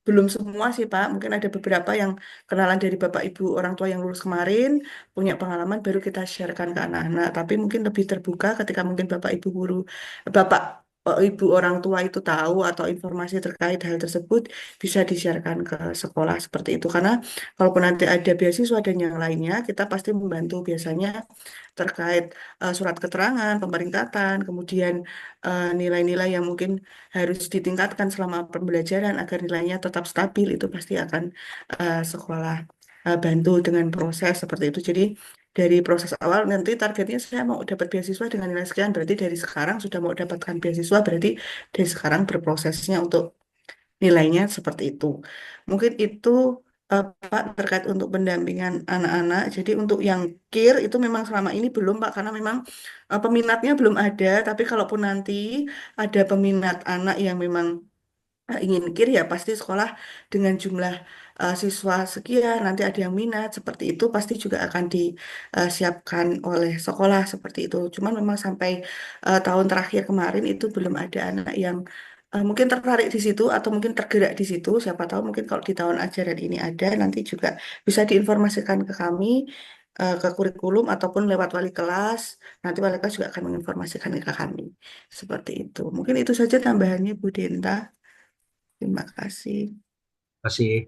belum semua sih Pak, mungkin ada beberapa yang kenalan dari Bapak Ibu orang tua yang lulus kemarin, punya pengalaman baru kita sharekan ke anak-anak. Tapi mungkin lebih terbuka ketika mungkin Bapak Ibu guru, Bapak Ibu orang tua itu tahu atau informasi terkait hal tersebut bisa di-sharekan ke sekolah seperti itu. Karena kalaupun nanti ada beasiswa dan yang lainnya, kita pasti membantu biasanya terkait surat keterangan, pemeringkatan, kemudian nilai-nilai yang mungkin harus ditingkatkan selama pembelajaran agar nilainya tetap stabil itu pasti akan sekolah bantu dengan proses seperti itu. Jadi dari proses awal nanti targetnya saya mau dapat beasiswa dengan nilai sekian, berarti dari sekarang sudah mau dapatkan beasiswa, berarti dari sekarang berprosesnya untuk nilainya seperti itu. Mungkin itu Pak terkait untuk pendampingan anak-anak. Jadi untuk yang KIR itu memang selama ini belum Pak karena memang peminatnya belum ada. Tapi kalaupun nanti ada peminat anak yang memang ingin kir ya pasti sekolah dengan jumlah siswa sekian nanti ada yang minat seperti itu pasti juga akan disiapkan oleh sekolah seperti itu. Cuman memang sampai tahun terakhir kemarin itu belum ada anak yang mungkin tertarik di situ atau mungkin tergerak di situ. Siapa tahu mungkin kalau di tahun ajaran ini ada nanti juga bisa diinformasikan ke kami ke kurikulum ataupun lewat wali kelas. Nanti wali kelas juga akan menginformasikan ke kami. Seperti itu. Mungkin itu saja tambahannya Bu Denta. Terima kasih. Kasih.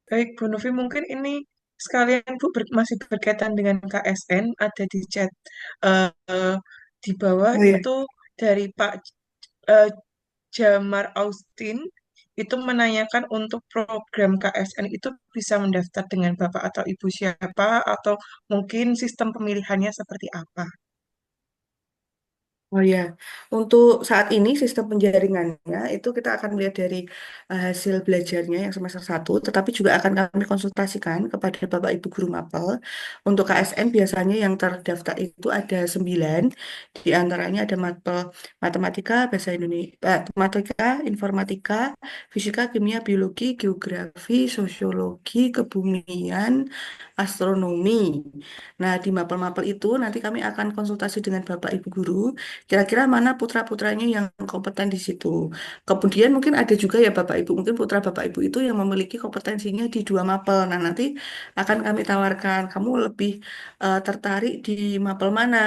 Baik, Bu Novi, mungkin ini sekalian Bu masih berkaitan dengan KSN, ada di chat eh, di bawah Oh ya, itu dari Pak eh, Jamar Austin itu menanyakan untuk program KSN itu bisa mendaftar dengan Bapak atau Ibu siapa atau mungkin sistem pemilihannya seperti apa? oh ya. Untuk saat ini sistem penjaringannya itu kita akan melihat dari hasil belajarnya yang semester satu, tetapi juga akan kami konsultasikan kepada Bapak Ibu Guru Mapel. Untuk KSN biasanya yang terdaftar itu ada 9, di antaranya ada mapel matematika, bahasa Indonesia, matematika, informatika, fisika, kimia, biologi, geografi, sosiologi, kebumian, astronomi. Nah, di mapel-mapel itu nanti kami akan konsultasi dengan Bapak Ibu Guru kira-kira mana putra-putranya yang kompeten di situ. Kemudian mungkin ada juga ya Bapak Ibu, mungkin putra Bapak Ibu itu yang memiliki kompetensinya di dua mapel. Nah, nanti akan kami tawarkan, kamu lebih tertarik di mapel mana?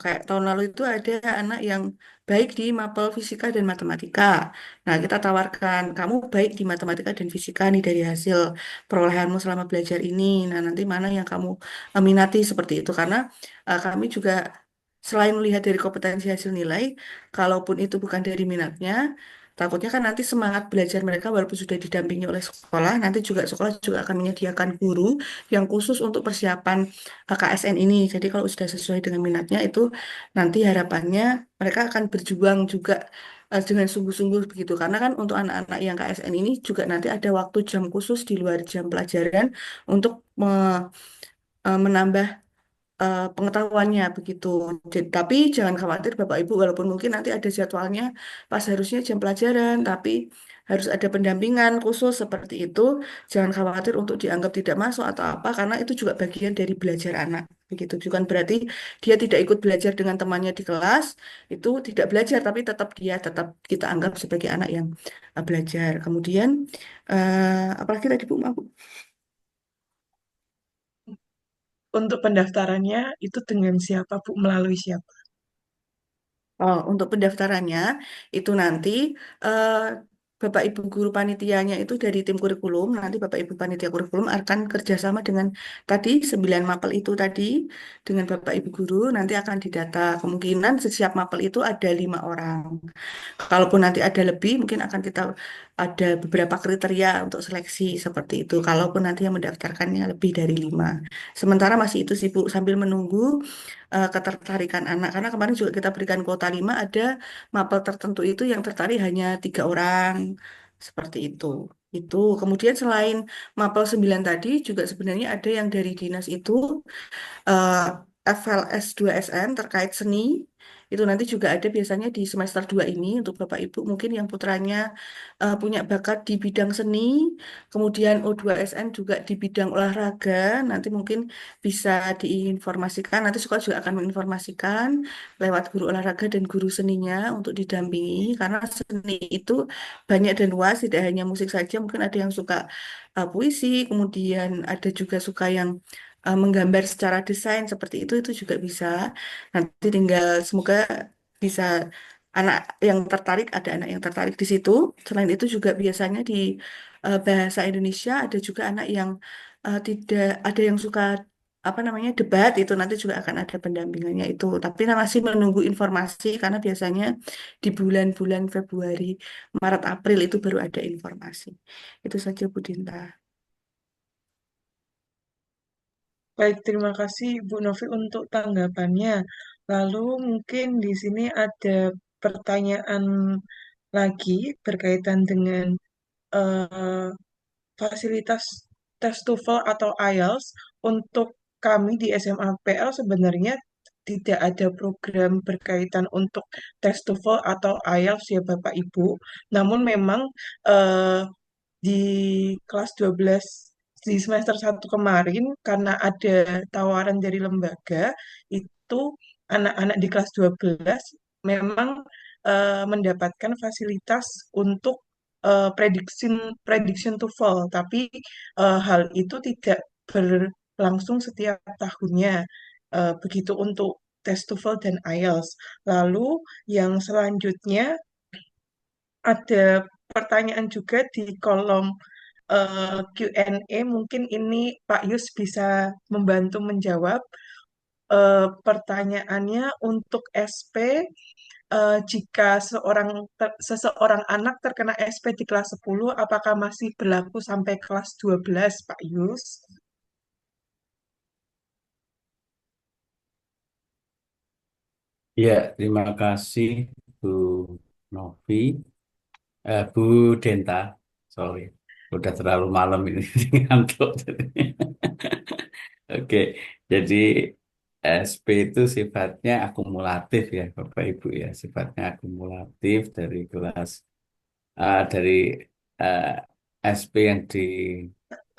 Kayak tahun lalu itu ada anak yang baik di mapel fisika dan matematika. Nah, kita tawarkan, kamu baik di matematika dan fisika nih dari hasil perolehanmu selama belajar ini. Nah, nanti mana yang kamu minati seperti itu. Karena kami juga selain melihat dari kompetensi hasil nilai, kalaupun itu bukan dari minatnya, takutnya kan nanti semangat belajar mereka walaupun sudah didampingi oleh sekolah, nanti juga sekolah juga akan menyediakan guru yang khusus untuk persiapan KSN ini. Jadi kalau sudah sesuai dengan minatnya itu nanti harapannya mereka akan berjuang juga dengan sungguh-sungguh begitu. Karena kan untuk anak-anak yang KSN ini juga nanti ada waktu jam khusus di luar jam pelajaran untuk menambah pengetahuannya begitu. Tapi jangan khawatir Bapak Ibu, walaupun mungkin nanti ada jadwalnya pas harusnya jam pelajaran, tapi harus ada pendampingan khusus seperti itu. Jangan khawatir untuk dianggap tidak masuk atau apa, karena itu juga bagian dari belajar anak. Begitu. Bukan berarti dia tidak ikut belajar dengan temannya di kelas, itu tidak belajar, tapi tetap dia tetap kita anggap sebagai anak yang belajar. Kemudian, apalagi tadi Bu, maaf, Bu? Untuk pendaftarannya itu dengan siapa Bu? Melalui siapa? Oh, untuk pendaftarannya itu nanti eh, Bapak Ibu guru panitianya itu dari tim kurikulum, nanti Bapak Ibu panitia kurikulum akan kerjasama dengan tadi 9 mapel itu tadi dengan Bapak Ibu guru nanti akan didata. Kemungkinan setiap mapel itu ada 5 orang. Kalaupun nanti ada lebih, mungkin akan kita ada beberapa kriteria untuk seleksi seperti itu. Kalaupun nanti yang mendaftarkannya lebih dari 5. Sementara masih itu sih Bu, sambil menunggu ketertarikan anak. Karena kemarin juga kita berikan kuota 5, ada mapel tertentu itu yang tertarik hanya 3 orang. Seperti itu. Itu. Kemudian selain mapel 9 tadi, juga sebenarnya ada yang dari dinas itu eh, FLS 2SN terkait seni itu nanti juga ada biasanya di semester 2 ini untuk Bapak Ibu mungkin yang putranya punya bakat di bidang seni, kemudian O2SN juga di bidang olahraga, nanti mungkin bisa diinformasikan, nanti sekolah juga akan menginformasikan lewat guru olahraga dan guru seninya untuk didampingi karena seni itu banyak dan luas, tidak hanya musik saja, mungkin ada yang suka puisi, kemudian ada juga suka yang menggambar secara desain seperti itu juga bisa. Nanti tinggal semoga bisa anak yang tertarik, ada anak yang tertarik di situ. Selain itu juga biasanya di bahasa Indonesia ada juga anak yang tidak ada yang suka apa namanya debat itu nanti juga akan ada pendampingannya itu. Tapi masih menunggu informasi karena biasanya di bulan-bulan Februari, Maret, April itu baru ada informasi. Itu saja Bu Dinta. Baik, terima kasih Bu Novi untuk tanggapannya. Lalu mungkin di sini ada pertanyaan lagi berkaitan dengan eh, fasilitas tes TOEFL atau IELTS. Untuk kami di SMA PL sebenarnya tidak ada program berkaitan untuk tes TOEFL atau IELTS ya Bapak Ibu. Namun memang eh, di kelas 12 di semester 1 kemarin karena ada tawaran dari lembaga itu anak-anak di kelas 12 memang mendapatkan fasilitas untuk prediction prediction TOEFL tapi hal itu tidak berlangsung setiap tahunnya. Begitu untuk tes TOEFL dan IELTS. Lalu yang selanjutnya ada pertanyaan juga di kolom Q&A. Mungkin ini Pak Yus bisa membantu menjawab. Pertanyaannya untuk SP, jika seseorang anak terkena SP di kelas 10, apakah masih berlaku sampai kelas 12, Pak Yus? Ya, terima kasih Bu Novi, Bu Denta. Sorry, udah terlalu malam ini ngantuk. Oke, jadi SP itu sifatnya akumulatif ya, Bapak Ibu ya, sifatnya akumulatif dari kelas dari eh, SP yang diberikan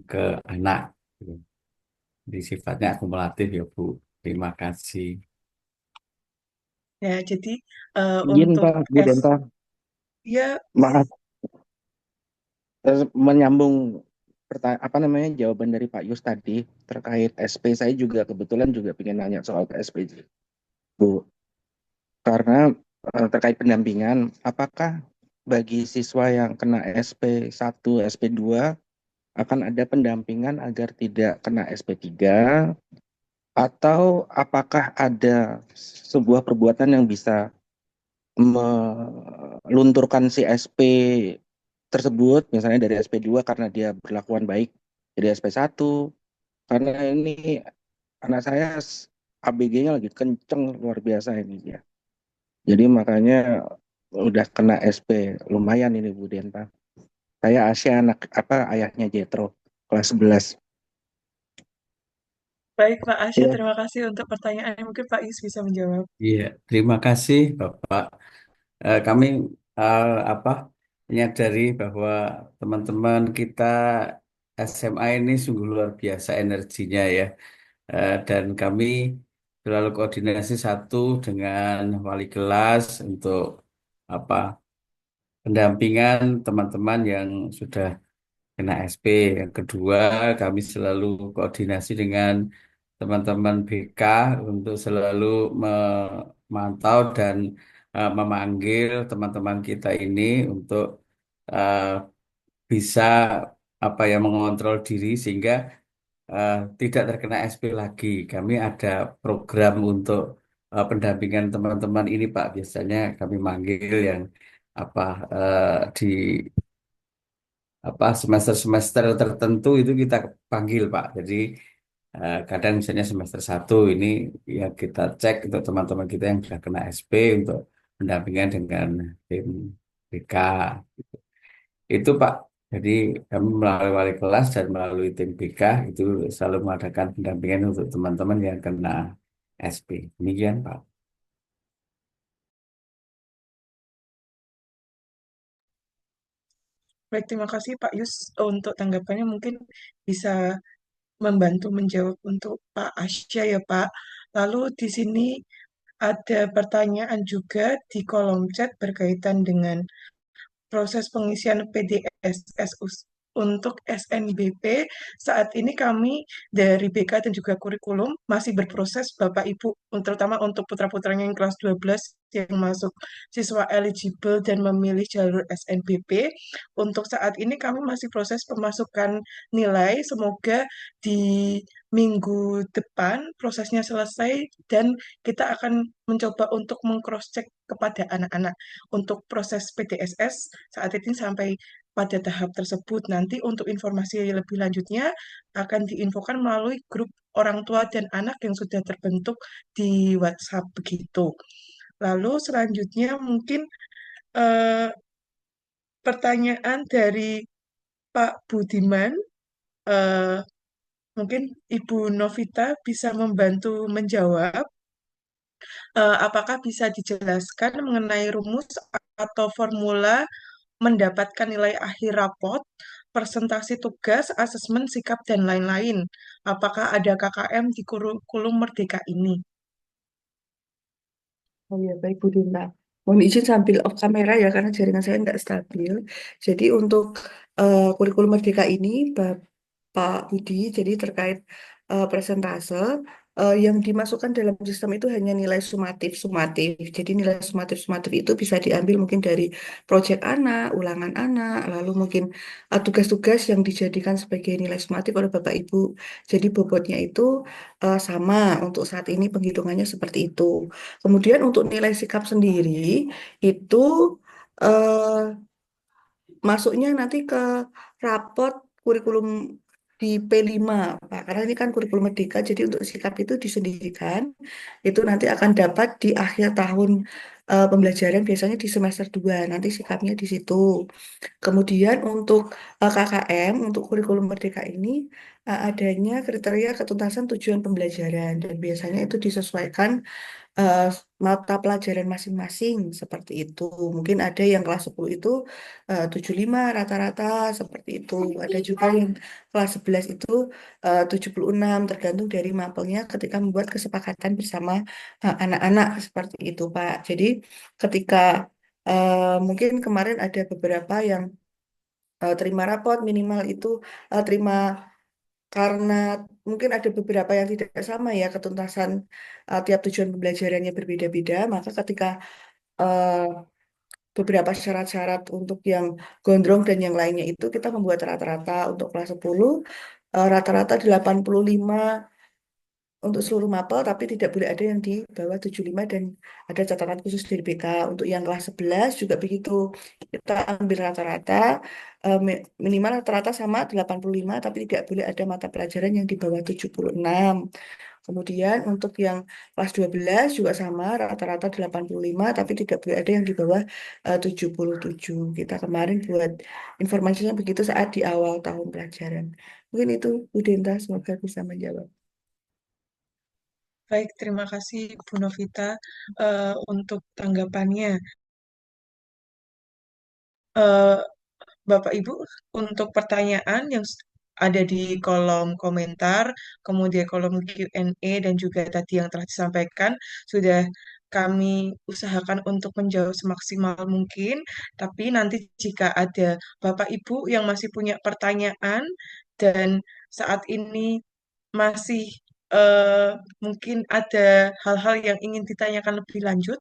ke anak. Jadi sifatnya akumulatif ya Bu. Terima kasih. Ya, jadi Izin untuk Pak, Bu Denta, ya, maaf menyambung apa namanya jawaban dari Pak Yus tadi terkait SP. Saya juga kebetulan juga ingin nanya soal SP, Bu. Karena terkait pendampingan, apakah bagi siswa yang kena SP1, SP2 akan ada pendampingan agar tidak kena SP3, atau apakah ada sebuah perbuatan yang bisa melunturkan si SP tersebut, misalnya dari SP2 karena dia berlakuan baik jadi SP1, karena ini anak saya ABG-nya lagi kenceng luar biasa ini ya. Jadi makanya udah kena SP lumayan ini Bu Denta. Saya Asia, anak apa ayahnya Jetro, kelas 11. baik Pak Asya, Ya, terima kasih untuk pertanyaannya. Mungkin Pak Yus bisa menjawab. Iya, terima kasih Bapak. Kami apa menyadari bahwa teman-teman kita SMA ini sungguh luar biasa energinya ya. Dan kami selalu koordinasi satu dengan wali kelas untuk apa pendampingan teman-teman yang sudah kena SP. Yang kedua, kami selalu koordinasi dengan teman-teman BK untuk selalu memantau dan memanggil teman-teman kita ini untuk eh, bisa apa ya mengontrol diri sehingga tidak terkena SP lagi. Kami ada program untuk pendampingan teman-teman ini, Pak. Biasanya kami manggil yang apa di apa semester-semester tertentu itu kita panggil Pak. Jadi kadang misalnya semester 1 ini ya kita cek untuk teman-teman kita yang sudah kena SP untuk pendampingan dengan tim BK. Itu Pak. Jadi kami melalui wali kelas dan melalui tim BK itu selalu mengadakan pendampingan untuk teman-teman yang kena SP. Demikian Pak. Baik, terima kasih Pak Yus untuk tanggapannya. Mungkin bisa membantu menjawab untuk Pak Asya ya Pak. Lalu di sini ada pertanyaan juga di kolom chat berkaitan dengan proses pengisian PDSS untuk SNBP. Saat ini kami dari BK dan juga kurikulum masih berproses Bapak Ibu, terutama untuk putra-putranya yang kelas 12 yang masuk siswa eligible dan memilih jalur SNBP. Untuk saat ini kami masih proses pemasukan nilai. Semoga di minggu depan prosesnya selesai dan kita akan mencoba untuk meng-cross-check kepada anak-anak untuk proses PDSS saat ini sampai pada tahap tersebut. Nanti untuk informasi lebih lanjutnya akan diinfokan melalui grup orang tua dan anak yang sudah terbentuk di WhatsApp begitu. Lalu selanjutnya mungkin eh, pertanyaan dari Pak Budiman, eh, mungkin Ibu Novita bisa membantu menjawab. Apakah bisa dijelaskan mengenai rumus atau formula mendapatkan nilai akhir rapot, presentasi tugas, asesmen sikap, dan lain-lain? Apakah ada KKM di kurikulum Merdeka ini? Oh ya, baik Bu Dinta. Mohon izin sambil off kamera ya, karena jaringan saya nggak stabil. Jadi untuk kurikulum Merdeka ini, Pak Budi, jadi terkait presentase, yang dimasukkan dalam sistem itu hanya nilai sumatif. Jadi nilai sumatif itu bisa diambil mungkin dari proyek anak, ulangan anak, lalu mungkin tugas-tugas yang dijadikan sebagai nilai sumatif oleh Bapak Ibu. Jadi bobotnya itu sama untuk saat ini penghitungannya seperti itu. Kemudian untuk nilai sikap sendiri itu eh, masuknya nanti ke rapot kurikulum di P5, Pak. Karena ini kan kurikulum Merdeka, jadi untuk sikap itu disendirikan. Itu nanti akan dapat di akhir tahun pembelajaran, biasanya di semester 2. Nanti sikapnya di situ. Kemudian untuk KKM, untuk kurikulum Merdeka ini adanya kriteria ketuntasan tujuan pembelajaran. Dan biasanya itu disesuaikan eh, mata pelajaran masing-masing seperti itu. Mungkin ada yang kelas 10 itu 75 rata-rata seperti itu. Ada juga yang kelas 11 itu 76 tergantung dari mapelnya ketika membuat kesepakatan bersama anak-anak seperti itu, Pak. Jadi ketika mungkin kemarin ada beberapa yang terima rapot minimal itu terima karena mungkin ada beberapa yang tidak sama ya ketuntasan tiap tujuan pembelajarannya berbeda-beda, maka ketika eh, beberapa syarat-syarat untuk yang gondrong dan yang lainnya itu kita membuat rata-rata untuk kelas 10 rata-rata 85 untuk seluruh mapel, tapi tidak boleh ada yang di bawah 75 dan ada catatan khusus dari BK. Untuk yang kelas 11 juga begitu. Kita ambil rata-rata, minimal rata-rata sama 85, tapi tidak boleh ada mata pelajaran yang di bawah 76. Kemudian untuk yang kelas 12 juga sama, rata-rata 85, tapi tidak boleh ada yang di bawah 77. Kita kemarin buat informasinya begitu saat di awal tahun pelajaran. Mungkin itu, Bu Denta, semoga bisa menjawab. Baik, terima kasih Bu Novita untuk tanggapannya. Eh, Bapak Ibu, untuk pertanyaan yang ada di kolom komentar, kemudian kolom Q&A, dan juga tadi yang telah disampaikan, sudah kami usahakan untuk menjawab semaksimal mungkin. Tapi nanti jika ada Bapak Ibu yang masih punya pertanyaan dan saat ini masih eh, mungkin ada hal-hal yang ingin ditanyakan lebih lanjut,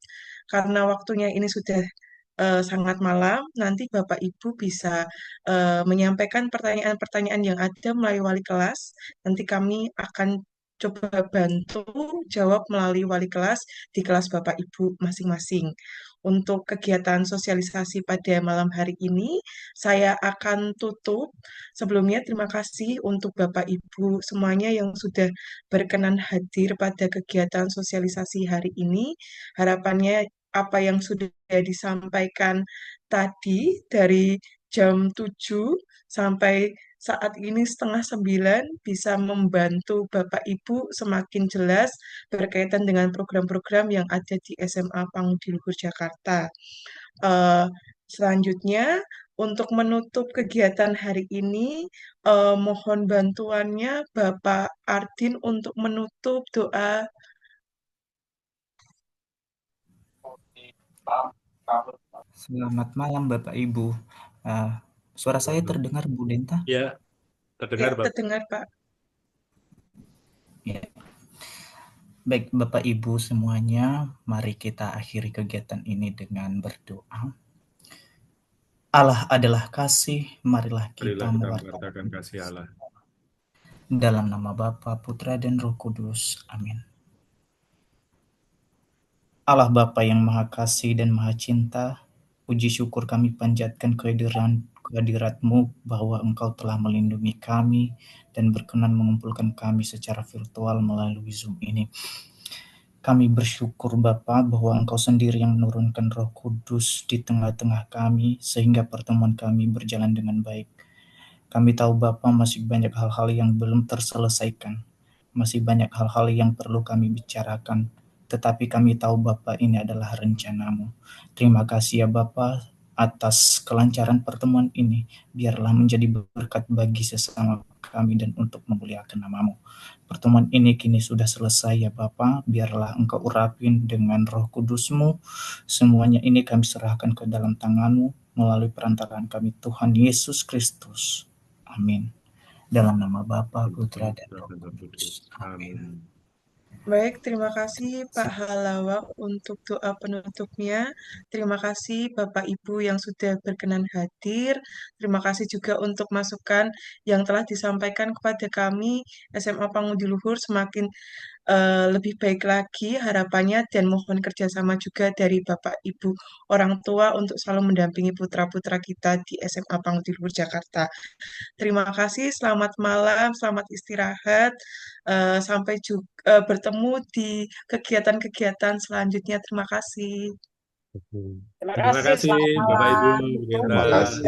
karena waktunya ini sudah sangat malam, nanti Bapak Ibu bisa menyampaikan pertanyaan-pertanyaan yang ada melalui wali kelas. Nanti kami akan coba bantu jawab melalui wali kelas di kelas Bapak Ibu masing-masing. Untuk kegiatan sosialisasi pada malam hari ini, saya akan tutup. Sebelumnya, terima kasih untuk Bapak Ibu semuanya yang sudah berkenan hadir pada kegiatan sosialisasi hari ini. Harapannya apa yang sudah disampaikan tadi dari jam 7 sampai saat ini setengah 9 bisa membantu Bapak Ibu semakin jelas berkaitan dengan program-program yang ada di SMA Pangudi Luhur Jakarta. Eh, Selanjutnya, untuk menutup kegiatan hari ini, mohon bantuannya Bapak Ardin untuk menutup doa. Selamat malam Bapak Ibu. Suara saya terdengar Bu Denta? Ya, Ya, terdengar Bapak. terdengar Pak. Ya. Baik Bapak Ibu semuanya, mari kita akhiri kegiatan ini dengan berdoa. Allah adalah kasih, marilah kita Marilah kita mewartakan mewartakan kasih Allah. dalam nama Bapa, Putra, dan Roh Kudus. Amin. Allah Bapa yang Maha Kasih dan Maha Cinta, puji syukur kami panjatkan kehadirat-Mu bahwa Engkau telah melindungi kami dan berkenan mengumpulkan kami secara virtual melalui Zoom ini. Kami bersyukur Bapa bahwa Engkau sendiri yang menurunkan Roh Kudus di tengah-tengah kami sehingga pertemuan kami berjalan dengan baik. Kami tahu Bapa masih banyak hal-hal yang belum terselesaikan, masih banyak hal-hal yang perlu kami bicarakan, tetapi kami tahu Bapa ini adalah rencana-Mu. Terima kasih ya Bapa atas kelancaran pertemuan ini, biarlah menjadi berkat bagi sesama kami dan untuk memuliakan nama-Mu. Pertemuan ini kini sudah selesai ya Bapa, biarlah Engkau urapin dengan Roh Kudus-Mu. Semuanya ini kami serahkan ke dalam tangan-Mu melalui perantaraan kami Tuhan Yesus Kristus. Amin. Dalam nama Bapa, Putra, dan Roh Kudus. Amin. Baik, terima kasih Pak Halawak untuk doa penutupnya. Terima kasih Bapak Ibu yang sudah berkenan hadir. Terima kasih juga untuk masukan yang telah disampaikan kepada kami SMA Pangudi Luhur semakin lebih baik lagi harapannya dan mohon kerjasama juga dari Bapak Ibu orang tua untuk selalu mendampingi putra-putra kita di SMA Pangudi Luhur Jakarta. Terima kasih, selamat malam, selamat istirahat. Sampai bertemu di kegiatan-kegiatan selanjutnya. Terima kasih. Terima kasih Bapak Ibu, Bu Terima Denta. kasih.